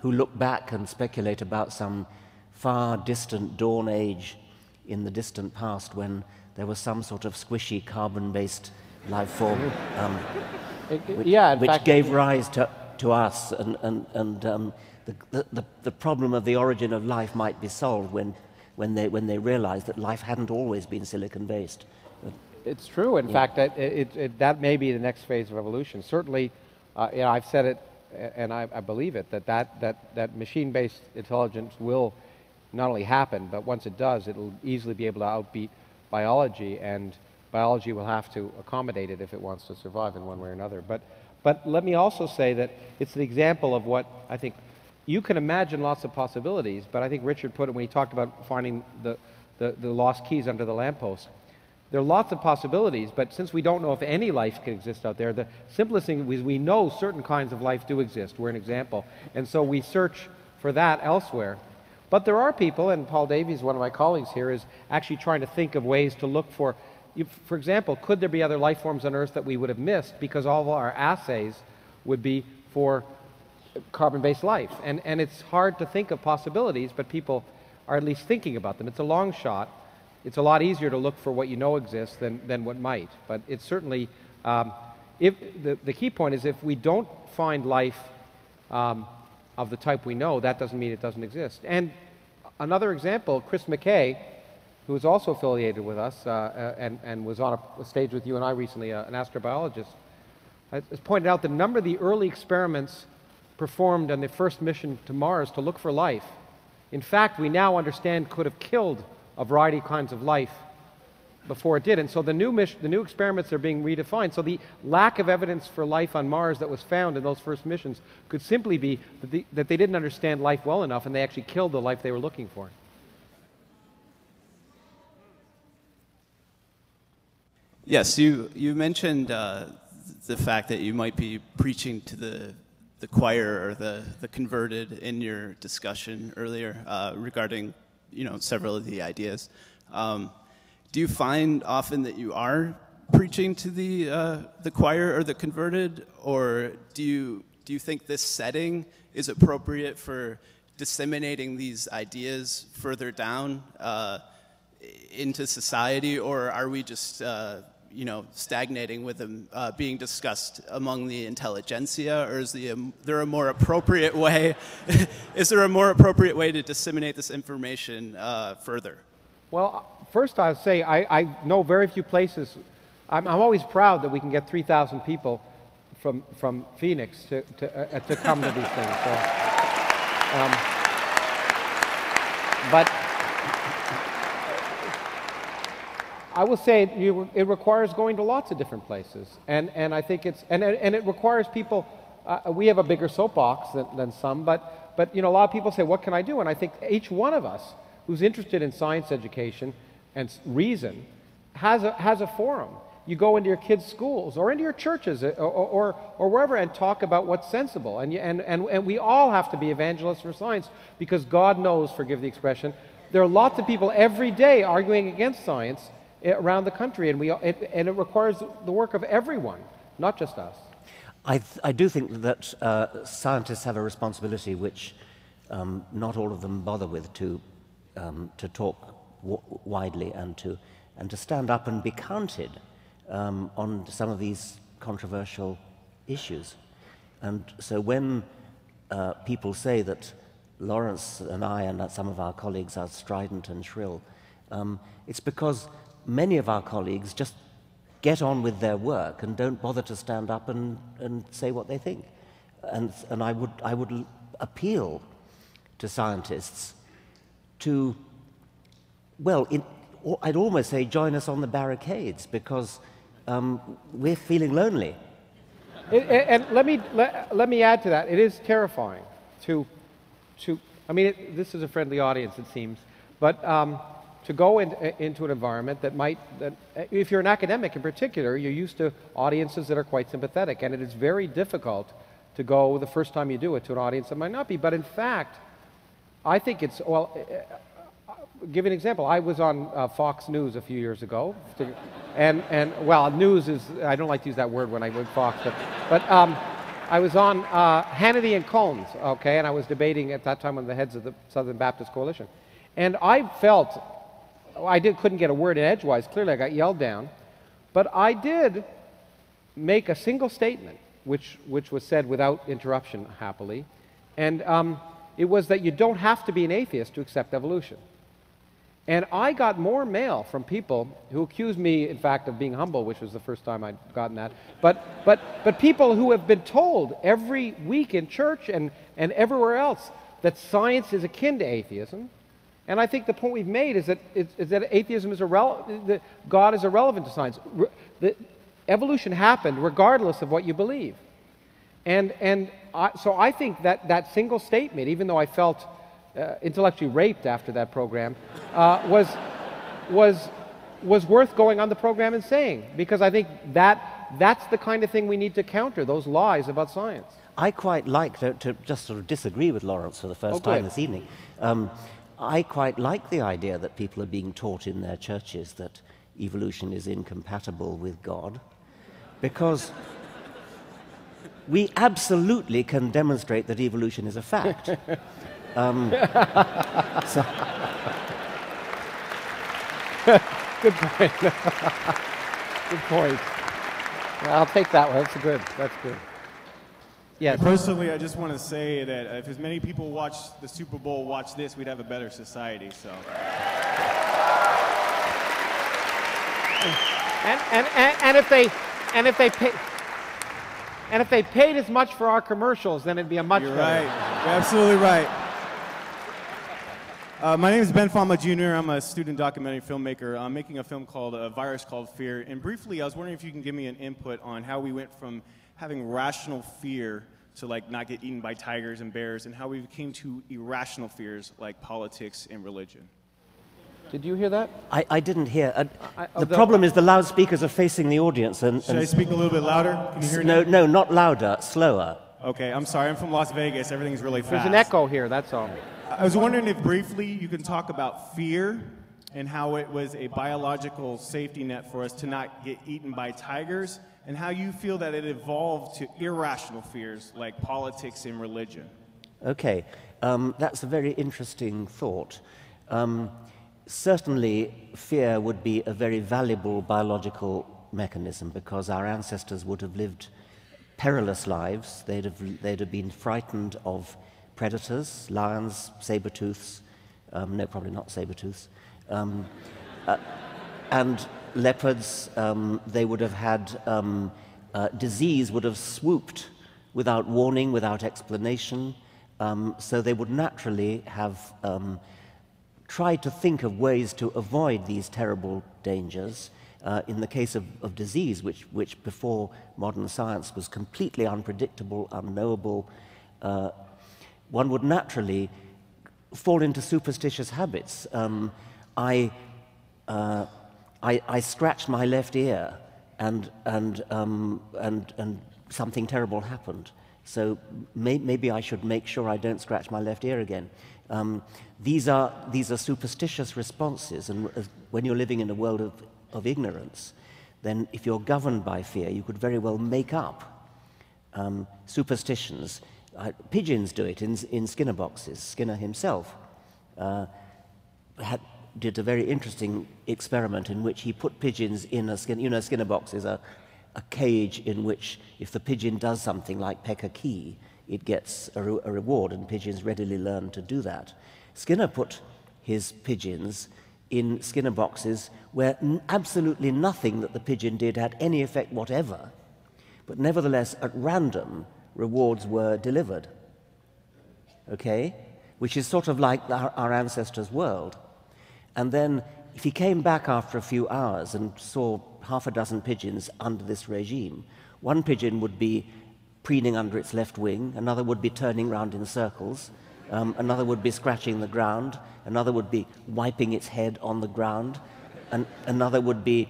who look back and speculate about some far distant dawn age in the distant past when there was some sort of squishy carbon-based life form which gave rise to us, and the problem of the origin of life might be solved when they realized that life hadn't always been silicon-based. It's true. In fact, that may be the next phase of evolution. Certainly, I've said it, and I believe it, that machine-based intelligence will not only happen, but once it does, it'll easily be able to outbeat biology, and biology will have to accommodate it if it wants to survive in one way or another. But let me also say that it's an example of what I think you can imagine lots of possibilities, but I think Richard put it when he talked about finding the lost keys under the lamppost. There are lots of possibilities, but since we don't know if any life can exist out there, the simplest thing is we know certain kinds of life do exist. We're an example. And so we search for that elsewhere. But there are people, and Paul Davies, one of my colleagues here, is actually trying to think of ways to look for example, could there be other life forms on Earth that we would have missed because all of our assays would be for carbon-based life? And it's hard to think of possibilities, but people are at least thinking about them. It's a long shot. It's a lot easier to look for what you know exists than what might. But it's certainly, the key point is if we don't find life of the type we know, that doesn't mean it doesn't exist. And another example, Chris McKay, who is also affiliated with us and was on a stage with you and I recently, an astrobiologist, has pointed out that a number of the early experiments performed on the first mission to Mars to look for life, in fact, we now understand could have killed a variety of kinds of life before it did. And so the new experiments are being redefined. So the lack of evidence for life on Mars that was found in those first missions could simply be that they didn't understand life well enough and they actually killed the life they were looking for. Yes, you mentioned the fact that you might be preaching to the choir or the converted in your discussion earlier regarding several of the ideas. Do you find often that you are preaching to the choir or the converted, or do you think this setting is appropriate for disseminating these ideas further down into society, or are we just stagnating with them being discussed among the intelligentsia, or is there a more appropriate way? Is there a more appropriate way to disseminate this information further? Well, first I'll say I know very few places. I'm always proud that we can get 3,000 people from Phoenix to come to these things. So, but I will say it requires going to lots of different places, and I think it requires people. We have a bigger soapbox than some, but a lot of people say, "What can I do?" And I think each one of us who's interested in science education and reason has a forum. You go into your kids' schools or into your churches or wherever and talk about what's sensible. And we all have to be evangelists for science because God knows, forgive the expression, there are lots of people every day arguing against science around the country, and it requires the work of everyone, not just us. I do think that scientists have a responsibility which not all of them bother with to talk widely and to stand up and be counted on some of these controversial issues. And so when people say that Lawrence and I and some of our colleagues are strident and shrill, it's because many of our colleagues just get on with their work and don't bother to stand up and say what they think. And I would appeal to scientists to, well, I'd almost say join us on the barricades, because we're feeling lonely. And let me add to that. It is terrifying to I mean, this is a friendly audience, it seems, but to go into an environment that if you're an academic in particular, you're used to audiences that are quite sympathetic, and it is very difficult to go the first time you do it to an audience that might not be. But in fact, I think it's, well, give an example. I was on Fox News a few years ago, and well, news is, I don't like to use that word when I went Fox, but I was on Hannity and Combs, okay, and I was debating at that time with the heads of the Southern Baptist Coalition. And I felt, couldn't get a word in edgewise, clearly I got yelled down, but I did make a single statement, which was said without interruption, happily, and it was that you don't have to be an atheist to accept evolution. And I got more mail from people who accused me, in fact, of being humble, which was the first time I'd gotten that, but people who have been told every week in church and everywhere else that science is akin to atheism. And I think the point we've made is that atheism is irrelevant, God is irrelevant to science. Evolution happened regardless of what you believe. So I think that single statement, even though I felt intellectually raped after that program, was worth going on the program and saying, because I think that's the kind of thing we need to counter, those lies about science. I quite like to just sort of disagree with Lawrence for the first time this evening. I quite like the idea that people are being taught in their churches that evolution is incompatible with God, because we absolutely can demonstrate that evolution is a fact. Good point. Good point. I'll take that one. That's good. Yes. Personally, I just want to say that if as many people watch the Super Bowl, watch this, we'd have a better society. So. And if they paid as much for our commercials, then it'd be a much better. You're right. You're absolutely right. My name is Ben Fama Jr. I'm a student documentary filmmaker. I'm making a film called A Virus Called Fear. And briefly, I was wondering if you can give me an input on how we went from having rational fear to like not get eaten by tigers and bears, and how we came to irrational fears like politics and religion. Did you hear that? I didn't hear. The problem is the loudspeakers are facing the audience. Should I speak a little bit louder? Can you hear me? No, not louder, slower. Okay, I'm sorry. I'm from Las Vegas. Everything's really fast. There's an echo here, that's all. I was wondering if briefly you can talk about fear and how it was a biological safety net for us to not get eaten by tigers, and how you feel that it evolved to irrational fears like politics and religion. Okay, that's a very interesting thought. Certainly, fear would be a very valuable biological mechanism, because our ancestors would have lived perilous lives. They'd have been frightened of predators, lions, saber-tooths, no, probably not saber-tooths, and leopards. They would have had disease would have swooped without warning, without explanation, so they would naturally have tried to think of ways to avoid these terrible dangers. In the case of disease, which before modern science was completely unpredictable, unknowable, one would naturally fall into superstitious habits. I scratched my left ear, and something terrible happened. So maybe I should make sure I don't scratch my left ear again. These are superstitious responses, and when you're living in a world of ignorance, then if you're governed by fear, you could very well make up superstitions. Pigeons do it in Skinner boxes. Skinner himself did a very interesting experiment in which he put pigeons in a Skinner box is a cage in which if the pigeon does something like peck a key, it gets a reward, and pigeons readily learn to do that. Skinner put his pigeons in Skinner boxes where absolutely nothing that the pigeon did had any effect whatever, but nevertheless, at random, rewards were delivered, okay? Which is sort of like our ancestors' world. And then, if he came back after a few hours and saw half a dozen pigeons under this regime, one pigeon would be preening under its left wing, another would be turning round in circles, another would be scratching the ground, another would be wiping its head on the ground, and another would be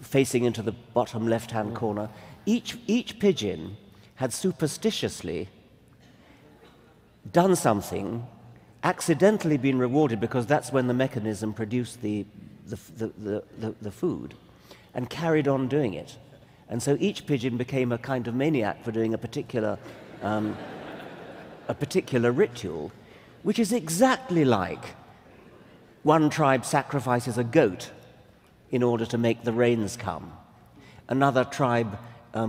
facing into the bottom left-hand corner. Each pigeon had superstitiously done something, accidentally been rewarded because that's when the mechanism produced the food, and carried on doing it. And so each pigeon became a kind of maniac for doing a particular ritual, which is exactly like one tribe sacrifices a goat in order to make the rains come. Another tribe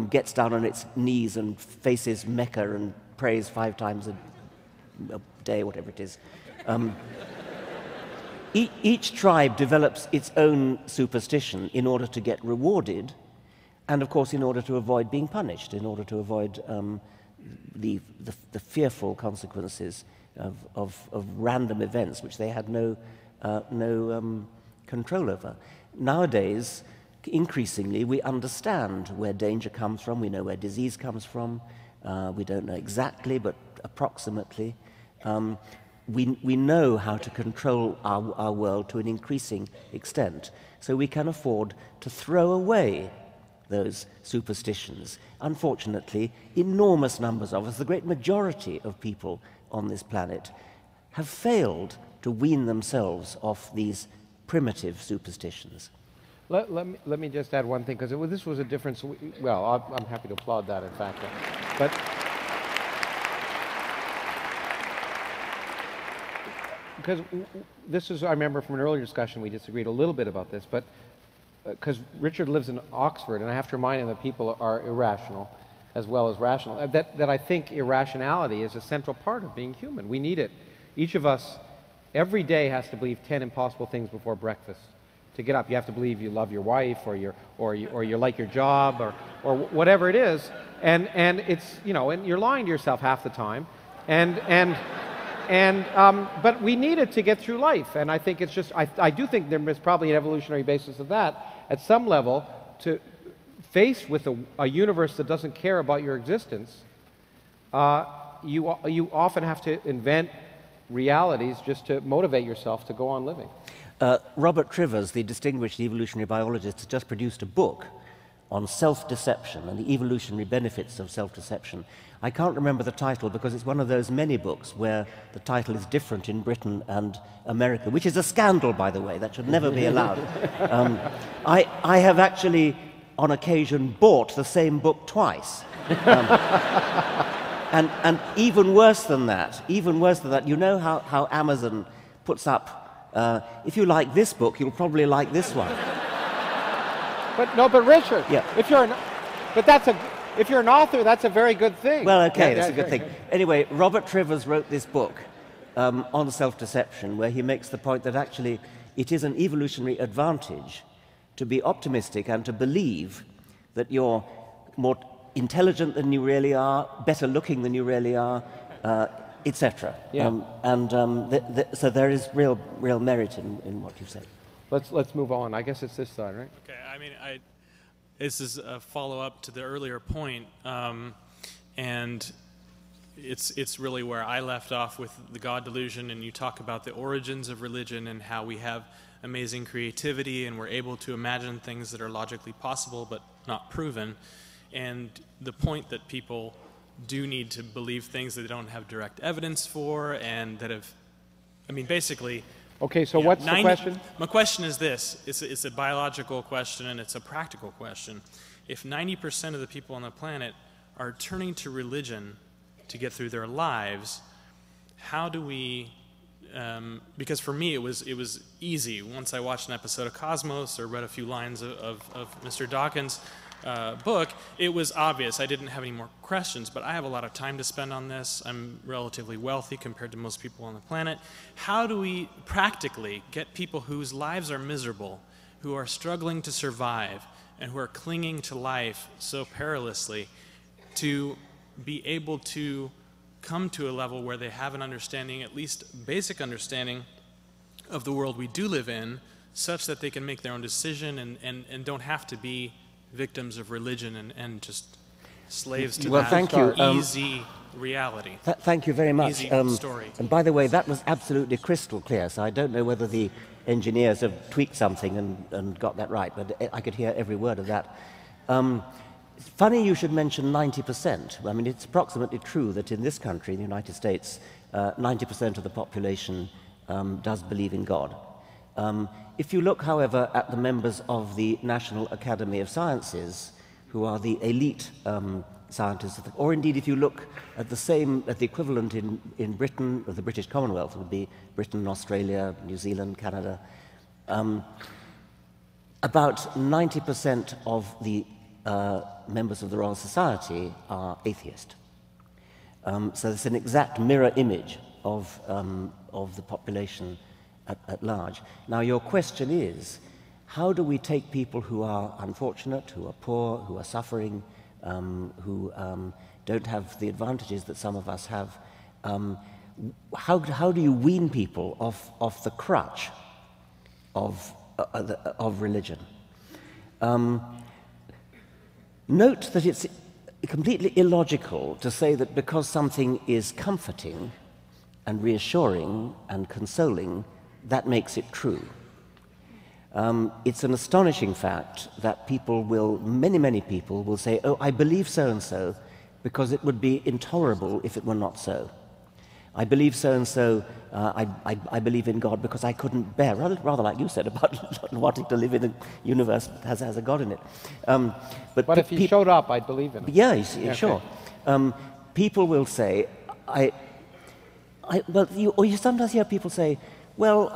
gets down on its knees and faces Mecca and prays 5 times a day, whatever it is. Each tribe develops its own superstition in order to get rewarded, and of course in order to avoid being punished, in order to avoid the fearful consequences of random events which they had no control over. Nowadays, increasingly, we understand where danger comes from, we know where disease comes from, we don't know exactly, but approximately. We know how to control our world to an increasing extent, so we can afford to throw away those superstitions. Unfortunately, enormous numbers of us, the great majority of people on this planet, have failed to wean themselves off these primitive superstitions. Let me just add one thing, because this was a difference. Well, I'm happy to applaud that, in fact. But because this is, I remember from an earlier discussion, we disagreed a little bit about this, but because Richard lives in Oxford, and I have to remind him that people are irrational as well as rational, that I think irrationality is a central part of being human. We need it. Each of us, every day, has to believe 10 impossible things before breakfast. To get up, you have to believe you love your wife, or you like your job, or whatever it is, and it's, you know, and you're lying to yourself half the time, but we need it to get through life, and I think it's just, I do think there is probably an evolutionary basis of that at some level, to face with a universe that doesn't care about your existence. You often have to invent realities just to motivate yourself to go on living. Robert Trivers, the distinguished evolutionary biologist, has just produced a book on self-deception and the evolutionary benefits of self-deception. I can't remember the title because it's one of those many books where the title is different in Britain and America, which is a scandal, by the way. That should never be allowed. I have actually, on occasion, bought the same book twice. And even worse than that, you know how Amazon puts up, if you like this book, you'll probably like this one. But Richard, yeah. If you're an author, that's a very good thing. Well, okay, that's a good thing. Anyway, Robert Trivers wrote this book on self-deception, where he makes the point that actually it is an evolutionary advantage to be optimistic and to believe that you're more intelligent than you really are, better looking than you really are, etc. Yeah. So there is real merit in what you've said. Let's move on. I guess it's this side, right? Okay. I mean, this is a follow-up to the earlier point, and it's really where I left off with the God delusion, and you talk about the origins of religion and how we have amazing creativity and we're able to imagine things that are logically possible but not proven, and the point that people do need to believe things that they don't have direct evidence for, and that have, I mean, basically. Okay, so what's the question? My question is this. It's a biological question and it's a practical question. If 90% of the people on the planet are turning to religion to get through their lives, how do we, because for me it was easy. Once I watched an episode of Cosmos or read a few lines of Mr. Dawkins, book, it was obvious. I didn't have any more questions, but I have a lot of time to spend on this. I'm relatively wealthy compared to most people on the planet. How do we practically get people whose lives are miserable, who are struggling to survive, and who are clinging to life so perilously, to be able to come to a level where they have an understanding, at least basic understanding, of the world we do live in, such that they can make their own decision and don't have to be victims of religion and just slaves to well, that thank you. easy reality. Thank you very much. Easy story. And by the way, that was absolutely crystal clear, so I don't know whether the engineers have tweaked something and got that right, but I could hear every word of that. It's funny you should mention 90%. I mean, it's approximately true that in this country, in the United States, 90% of the population does believe in God. If you look, however, at the members of the National Academy of Sciences, who are the elite scientists, or indeed if you look at the equivalent in Britain, or the British Commonwealth, it would be Britain, Australia, New Zealand, Canada, about 90% of the members of the Royal Society are atheist. So it's an exact mirror image of the population at large. Now, your question is, how do we take people who are unfortunate, who are poor, who are suffering, who don't have the advantages that some of us have, how do you wean people off the crutch of religion? Note that it's completely illogical to say that because something is comforting and reassuring and consoling, that makes it true. It's an astonishing fact that people will, many people will say, oh, I believe so-and-so because it would be intolerable if it were not so. I believe so-and-so, I believe in God because I couldn't bear, rather like you said about wanting to live in a universe that has a God in it. But if he showed up, I'd believe in him. Yeah, okay. Sure. People will say, you sometimes hear people say, well,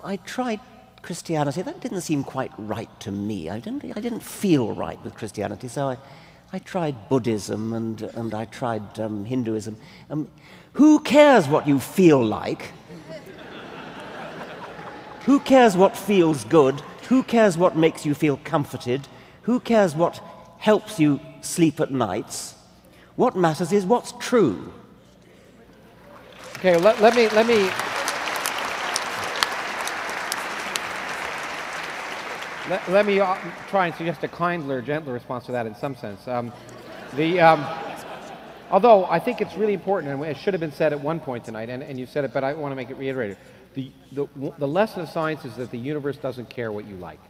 I tried Christianity. That didn't seem quite right to me. I didn't feel right with Christianity, so I tried Buddhism and I tried Hinduism. Who cares what you feel like? Who cares what feels good? Who cares what makes you feel comforted? Who cares what helps you sleep at nights? What matters is what's true. Okay, let me try and suggest a kinder, gentler response to that in some sense. Although I think it's really important, and it should have been said at one point tonight, and you said it, but I want to make it reiterated. The lesson of science is that the universe doesn't care what you like.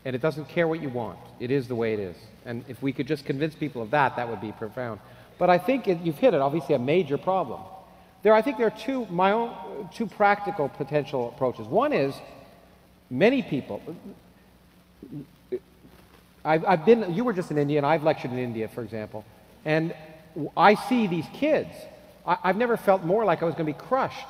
And it doesn't care what you want. It is the way it is. And if we could just convince people of that, that would be profound. But I think you've hit it, obviously, a major problem. I think there are two practical potential approaches. One is, many people, you were just in India, and I've lectured in India, for example, and I see these kids. I've never felt more like I was going to be crushed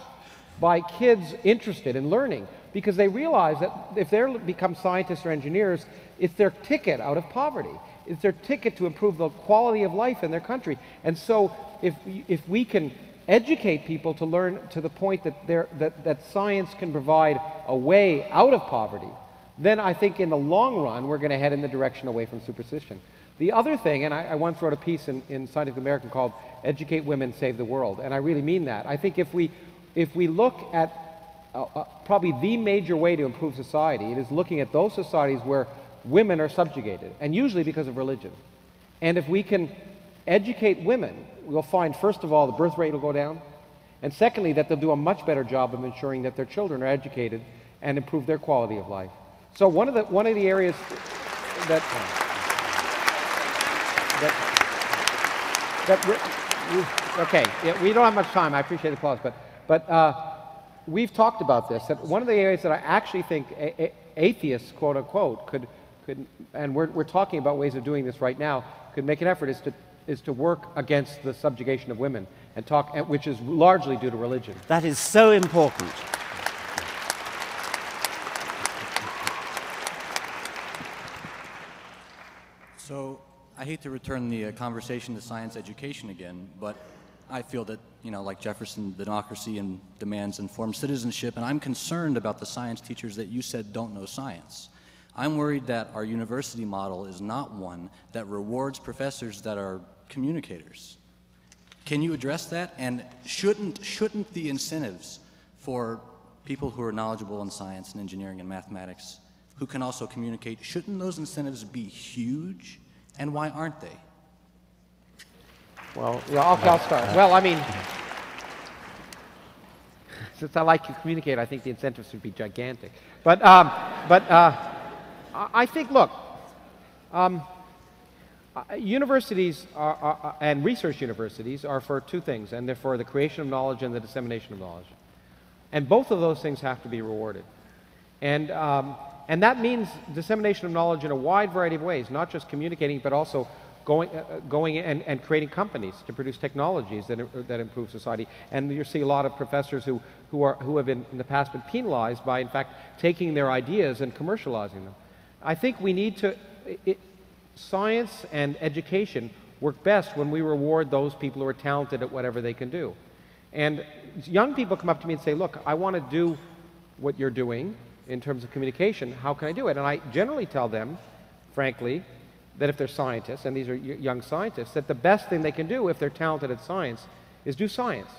by kids interested in learning, because they realize that if they become scientists or engineers, it's their ticket out of poverty. It's their ticket to improve the quality of life in their country. And so if we can educate people to learn to the point that science can provide a way out of poverty, then I think in the long run we're going to head in the direction away from superstition. The other thing, and I once wrote a piece in Scientific American called "Educate Women, Save the World," and I really mean that. I think if we look at probably the major way to improve society, it is looking at those societies where women are subjugated, and usually because of religion. And if we can educate women, we'll find, first of all, the birth rate will go down, and secondly, that they'll do a much better job of ensuring that their children are educated and improve their quality of life. So one of the areas okay, yeah, we don't have much time. I appreciate the applause, but we've talked about this. That one of the areas that I actually think atheists, quote unquote, could, and we're talking about ways of doing this right now, could make an effort is to work against the subjugation of women and which is largely due to religion. That is so important. So I hate to return the conversation to science education again, but I feel that, you know, like Jefferson, democracy and demands informed citizenship, and I'm concerned about the science teachers that you said don't know science. I'm worried that our university model is not one that rewards professors that are communicators. Can you address that? And shouldn't the incentives for people who are knowledgeable in science and engineering and mathematics, who can also communicate, shouldn't those incentives be huge? And why aren't they? Well, yeah, I'll start. Well, I mean, since I like to communicate, I think the incentives would be gigantic. But I think, look, universities and research universities are for two things, and they're for the creation of knowledge and the dissemination of knowledge. And both of those things have to be rewarded. And that means dissemination of knowledge in a wide variety of ways, not just communicating, but also going and creating companies to produce technologies that improve society. And you see a lot of professors who have in the past been penalized by, in fact, taking their ideas and commercializing them. I think we need to, science and education work best when we reward those people who are talented at whatever they can do. And young people come up to me and say, look, I want to do what you're doing in terms of communication. How can I do it? And I generally tell them, frankly, that if they're scientists, and these are young scientists, that the best thing they can do if they're talented at science is do science.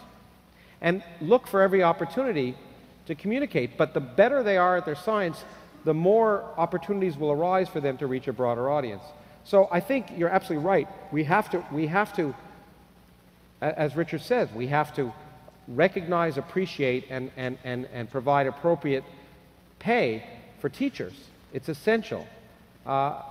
And look for every opportunity to communicate. But the better they are at their science, the more opportunities will arise for them to reach a broader audience. So I think you're absolutely right. We have to, as Richard says, we have to recognize, appreciate, and provide appropriate pay for teachers. It's essential. But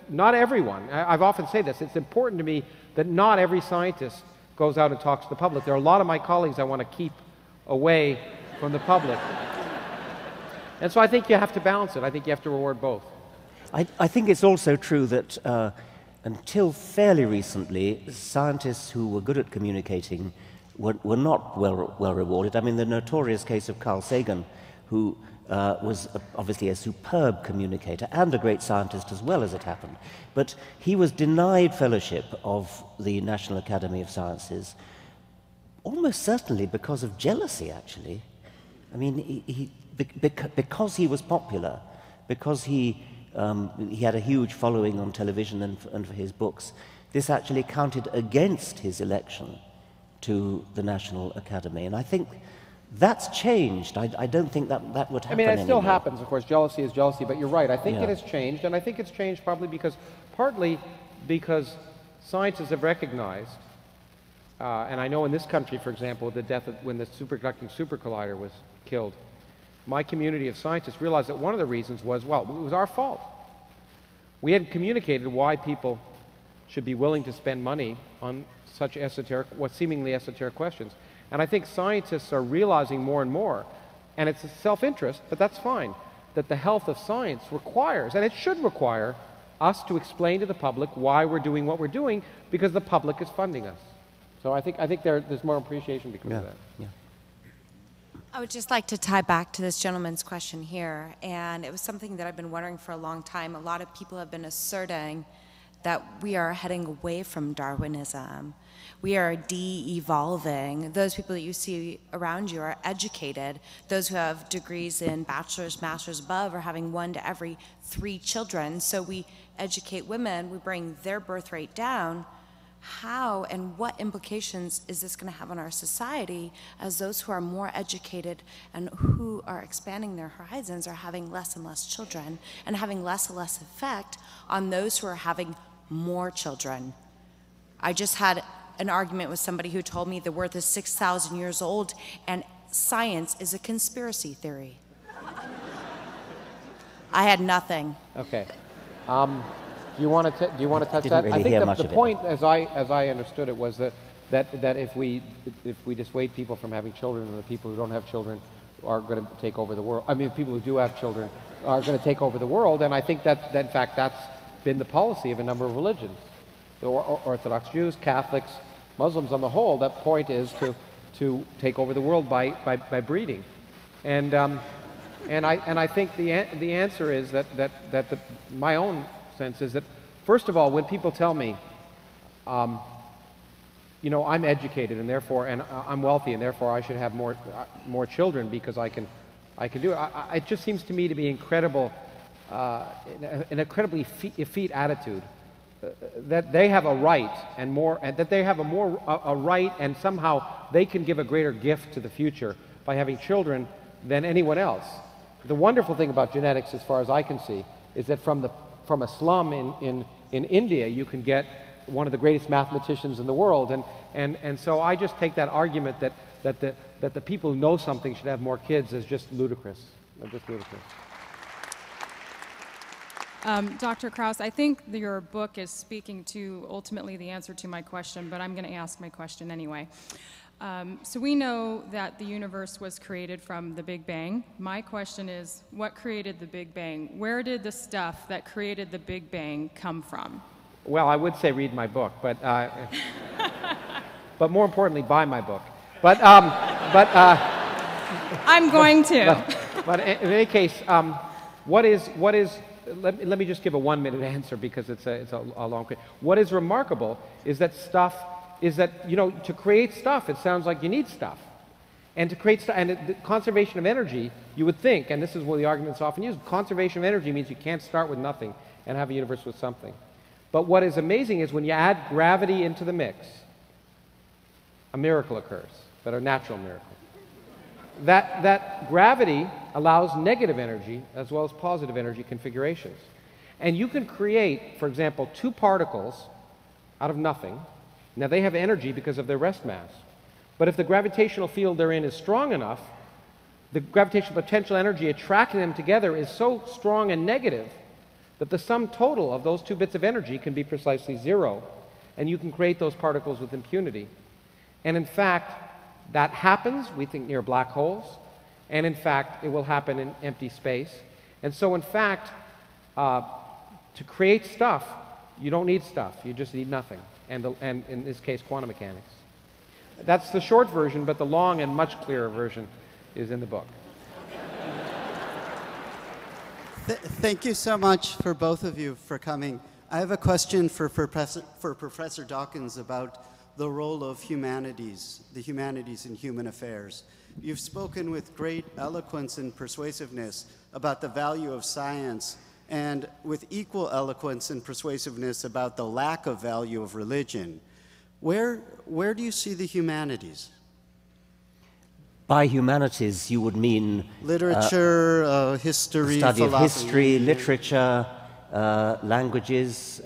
not everyone. I've often said this. It's important to me that not every scientist goes out and talks to the public. There are a lot of my colleagues I want to keep away from the public. And so I think you have to balance it. I think you have to reward both. I think it's also true that until fairly recently, scientists who were good at communicating were not well rewarded. I mean, the notorious case of Carl Sagan, who was obviously a superb communicator and a great scientist as well, as it happened. But he was denied fellowship of the National Academy of Sciences, almost certainly because of jealousy, actually. I mean, because he was popular, because he had a huge following on television and for his books, this actually counted against his election to the National Academy. And I think that's changed. I don't think that would happen anymore. I mean, it still happens, of course. Jealousy is jealousy, but you're right. I think it has changed, and I think it's changed partly because scientists have recognized, and I know in this country, for example, the death when the superconducting super collider was killed, my community of scientists realized that one of the reasons was, well, it was our fault. We hadn't communicated why people should be willing to spend money on such esoteric, what seemingly esoteric questions. And I think scientists are realizing more and more, and it's a self-interest, but that's fine, that the health of science requires, and it should require, us to explain to the public why we're doing what we're doing, because the public is funding us. So I think there's more appreciation because of that. Yeah. I would just like to tie back to this gentleman's question here, and it was something that I've been wondering for a long time. A lot of people have been asserting that we are heading away from Darwinism. We are de-evolving. Those people that you see around you are educated. Those who have degrees in bachelor's, master's, above are having 1 to every 3 children. So we educate women, we bring their birth rate down. How and what implications is this going to have on our society as those who are more educated and who are expanding their horizons are having less and less children and having less and less effect on those who are having more children? I just had an argument with somebody who told me the Earth is 6,000 years old and science is a conspiracy theory. I had nothing. Okay. Do you want to touch that? Really I think the point, it. as I understood it, was that if we dissuade people from having children, and the people who don't have children are going to take over the world. I mean, people who do have children are going to take over the world, and I think that in fact that's been the policy of a number of religions, the Orthodox Jews, Catholics, Muslims on the whole. That point is to take over the world by breeding, and And I think the answer is that my own sense is that, first of all, when people tell me, you know, I'm educated and therefore, and I'm wealthy and therefore I should have more children because I can do it. It just seems to me to be incredible, an incredibly effete attitude. That they have a right and more, and that they have a right, and somehow they can give a greater gift to the future by having children than anyone else. The wonderful thing about genetics, as far as I can see, is that from a slum in India, you can get one of the greatest mathematicians in the world, and so I just take that argument that the people who know something should have more kids as just ludicrous. Just ludicrous. Dr. Krauss, I think your book is speaking to ultimately the answer to my question, but I'm going to ask my question anyway. So we know that the universe was created from the Big Bang. My question is, what created the Big Bang? Where did the stuff that created the Big Bang come from? Well, I would say read my book, but but more importantly, buy my book. But I'm going to. But in any case, what is let me just give a 1-minute answer because it's a long. What is remarkable is that you know, to create stuff, it sounds like you need stuff, and to create stuff, and the conservation of energy, you would think, and this is one of the arguments often used, conservation of energy means you can't start with nothing and have a universe with something. But what is amazing is when you add gravity into the mix, a miracle occurs, but a natural miracle. That gravity allows negative energy as well as positive energy configurations. And you can create, for example, 2 particles out of nothing. Now they have energy because of their rest mass. But if the gravitational field they're in is strong enough, the gravitational potential energy attracting them together is so strong and negative that the sum total of those 2 bits of energy can be precisely 0. And you can create those particles with impunity. And in fact, that happens, we think, near black holes, and in fact, it will happen in empty space. And so, in fact, to create stuff, you don't need stuff, you just need nothing, and in this case, quantum mechanics. That's the short version, but the long and much clearer version is in the book. Thank you so much for both of you for coming. I have a question for Professor Dawkins about the role of the humanities in human affairs. You've spoken with great eloquence and persuasiveness about the value of science, and with equal eloquence and persuasiveness about the lack of value of religion. Where do you see the humanities? By humanities, you would mean literature, history, study philosophy. of history, literature, languages,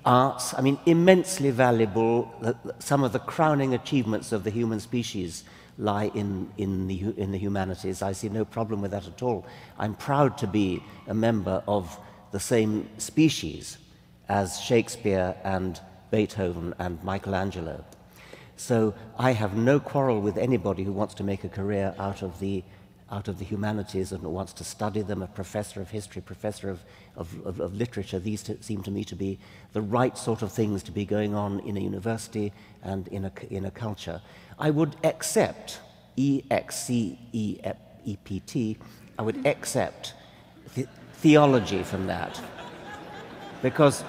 arts. I mean, immensely valuable. Some of the crowning achievements of the human species lie in the humanities. I see no problem with that at all. I'm proud to be a member of the same species as Shakespeare and Beethoven and Michelangelo. So I have no quarrel with anybody who wants to make a career out of the humanities and wants to study them, a professor of history, professor of literature. These seem to me to be the right sort of things to be going on in a university and in a culture. I would accept, E-X-C-E-P-T, I would accept theology from that. Because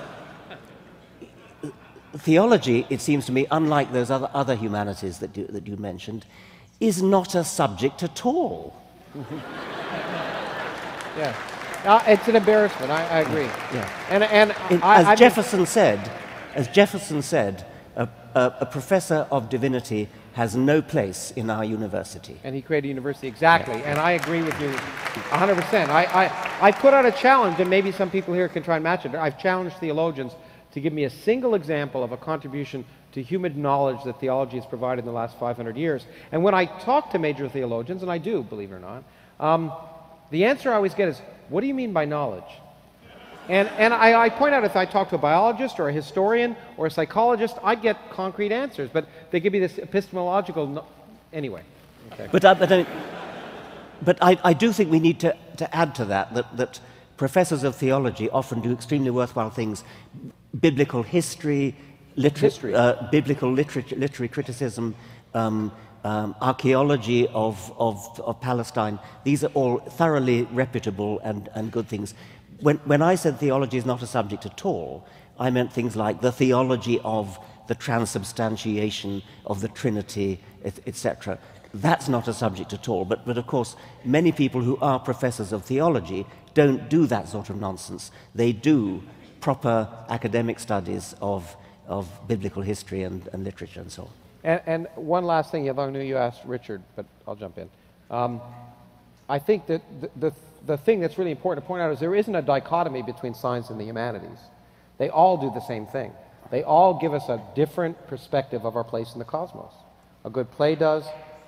theology, it seems to me, unlike those other humanities that you mentioned, is not a subject at all. Yeah, it's an embarrassment. I agree. Yeah. As Jefferson said, a professor of divinity has no place in our university. And he created a university, exactly. Yeah. And I agree with you 100%. I put out a challenge, and maybe some people here can try and match it. I've challenged theologians to give me a single example of a contribution to human knowledge that theology has provided in the last 500 years. And when I talk to major theologians, and I do, believe it or not, the answer I always get is, what do you mean by knowledge? And I point out, if I talk to a biologist or a historian or a psychologist, I get concrete answers, but they give me this epistemological... Anyway. Okay. But I do think we need to add to that professors of theology often do extremely worthwhile things. Biblical history, biblical literary criticism, archaeology of Palestine. These are all thoroughly reputable and good things. When I said theology is not a subject at all, I meant things like the theology of the transubstantiation of the Trinity, etc. That's not a subject at all. But of course, many people who are professors of theology don't do that sort of nonsense. They do proper academic studies of biblical history and literature and so on. And one last thing, I knew you asked Richard, but I'll jump in. I think that the thing that's really important to point out is there isn't a dichotomy between science and the humanities. They all do the same thing. They all give us a different perspective of our place in the cosmos. A good play does,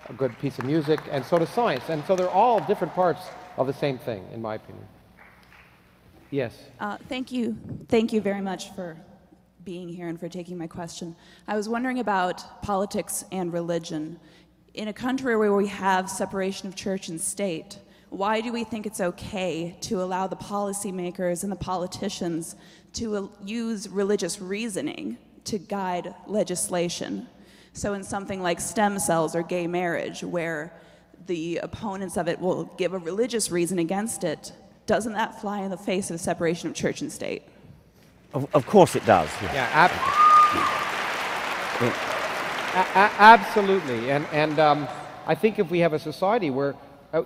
a good piece of music, and so does science. And so they're all different parts of the same thing, in my opinion. Yes? Thank you. Thank you very much for being here and for taking my question. I was wondering about politics and religion. In a country where we have separation of church and state, why do we think it's okay to allow the policymakers and the politicians to use religious reasoning to guide legislation? So in something like stem cells or gay marriage, where the opponents of it will give a religious reason against it, doesn't that fly in the face of separation of church and state? Of course it does. Yeah, absolutely. And I think if we have a society where,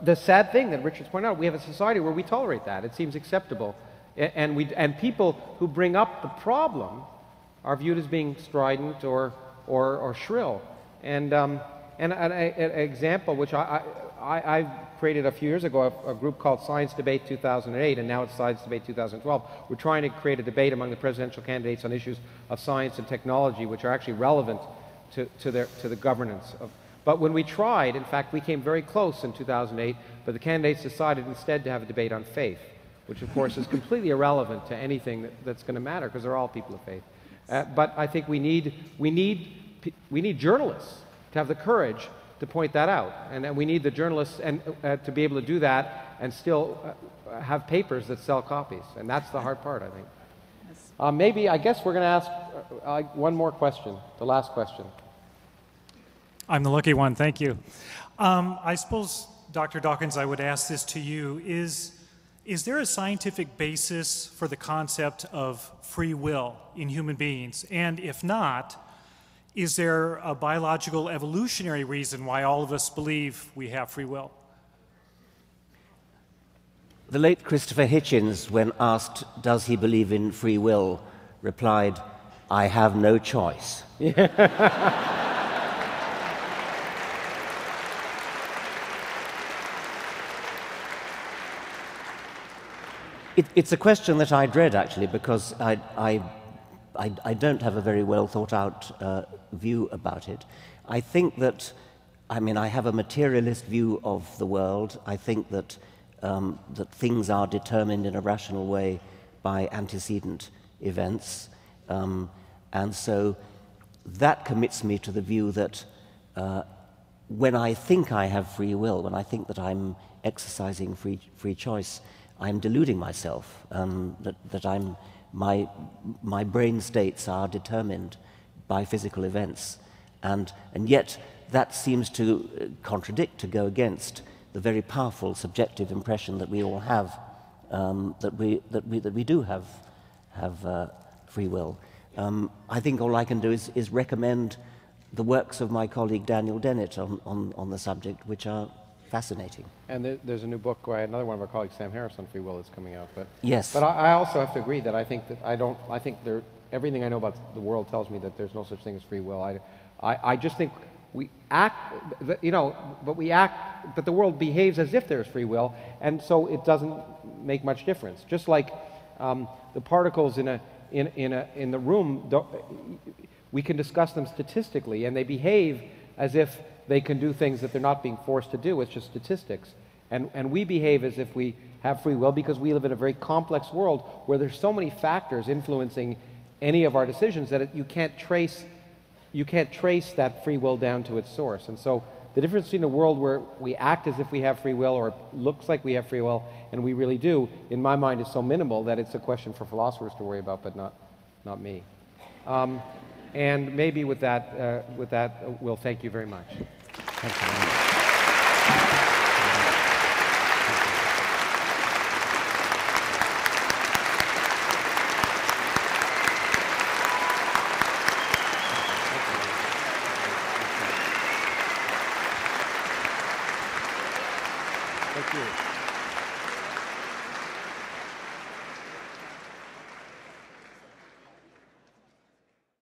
the sad thing that Richard's pointed out, we have a society where we tolerate that. It seems acceptable. And people who bring up the problem are viewed as being strident or shrill. And an example which I created a few years ago, a group called Science Debate 2008, and now it's Science Debate 2012. We're trying to create a debate among the presidential candidates on issues of science and technology, which are actually relevant to the governance of. But when we tried, in fact, we came very close in 2008, but the candidates decided instead to have a debate on faith, which of course is completely irrelevant to anything that's going to matter, because they're all people of faith. But I think we need journalists to have the courage to point that out, and we need the journalists to be able to do that and still have papers that sell copies, and that's the hard part, I think. Maybe, I guess we're going to ask one more question, the last question. I'm the lucky one, thank you. I suppose, Dr. Dawkins, I would ask this to you. Is there a scientific basis for the concept of free will in human beings? And if not, is there a biological evolutionary reason why all of us believe we have free will? The late Christopher Hitchens, when asked, does he believe in free will, replied, I have no choice. It's a question that I dread, actually, because I don't have a very well thought out view about it. I think that, I have a materialist view of the world. I think that, that things are determined in a rational way by antecedent events. And so that commits me to the view that when I think I have free will, when I think that I'm exercising free choice, I'm deluding myself, that my brain states are determined by physical events. And yet that seems to contradict, to go against the very powerful subjective impression that we all have, that we do have free will. I think all I can do is recommend the works of my colleague Daniel Dennett on the subject, which are fascinating. And there's a new book by another one of our colleagues, Sam Harris, on free will is coming out. But yes. But I also have to agree that I think everything I know about the world tells me that there's no such thing as free will. I just think we act, but the world behaves as if there's free will, and so it doesn't make much difference. Just like the particles in the room, we can discuss them statistically, and they behave as if they can do things that they're not being forced to do. It's just statistics. And we behave as if we have free will because we live in a very complex world where there's so many factors influencing any of our decisions that you can't trace that free will down to its source. And so the difference between a world where we act as if we have free will, or it looks like we have free will, and we really do, in my mind is so minimal that it's a question for philosophers to worry about, but not me. And maybe with that, we'll thank you very much. Thank you very much. Thank you.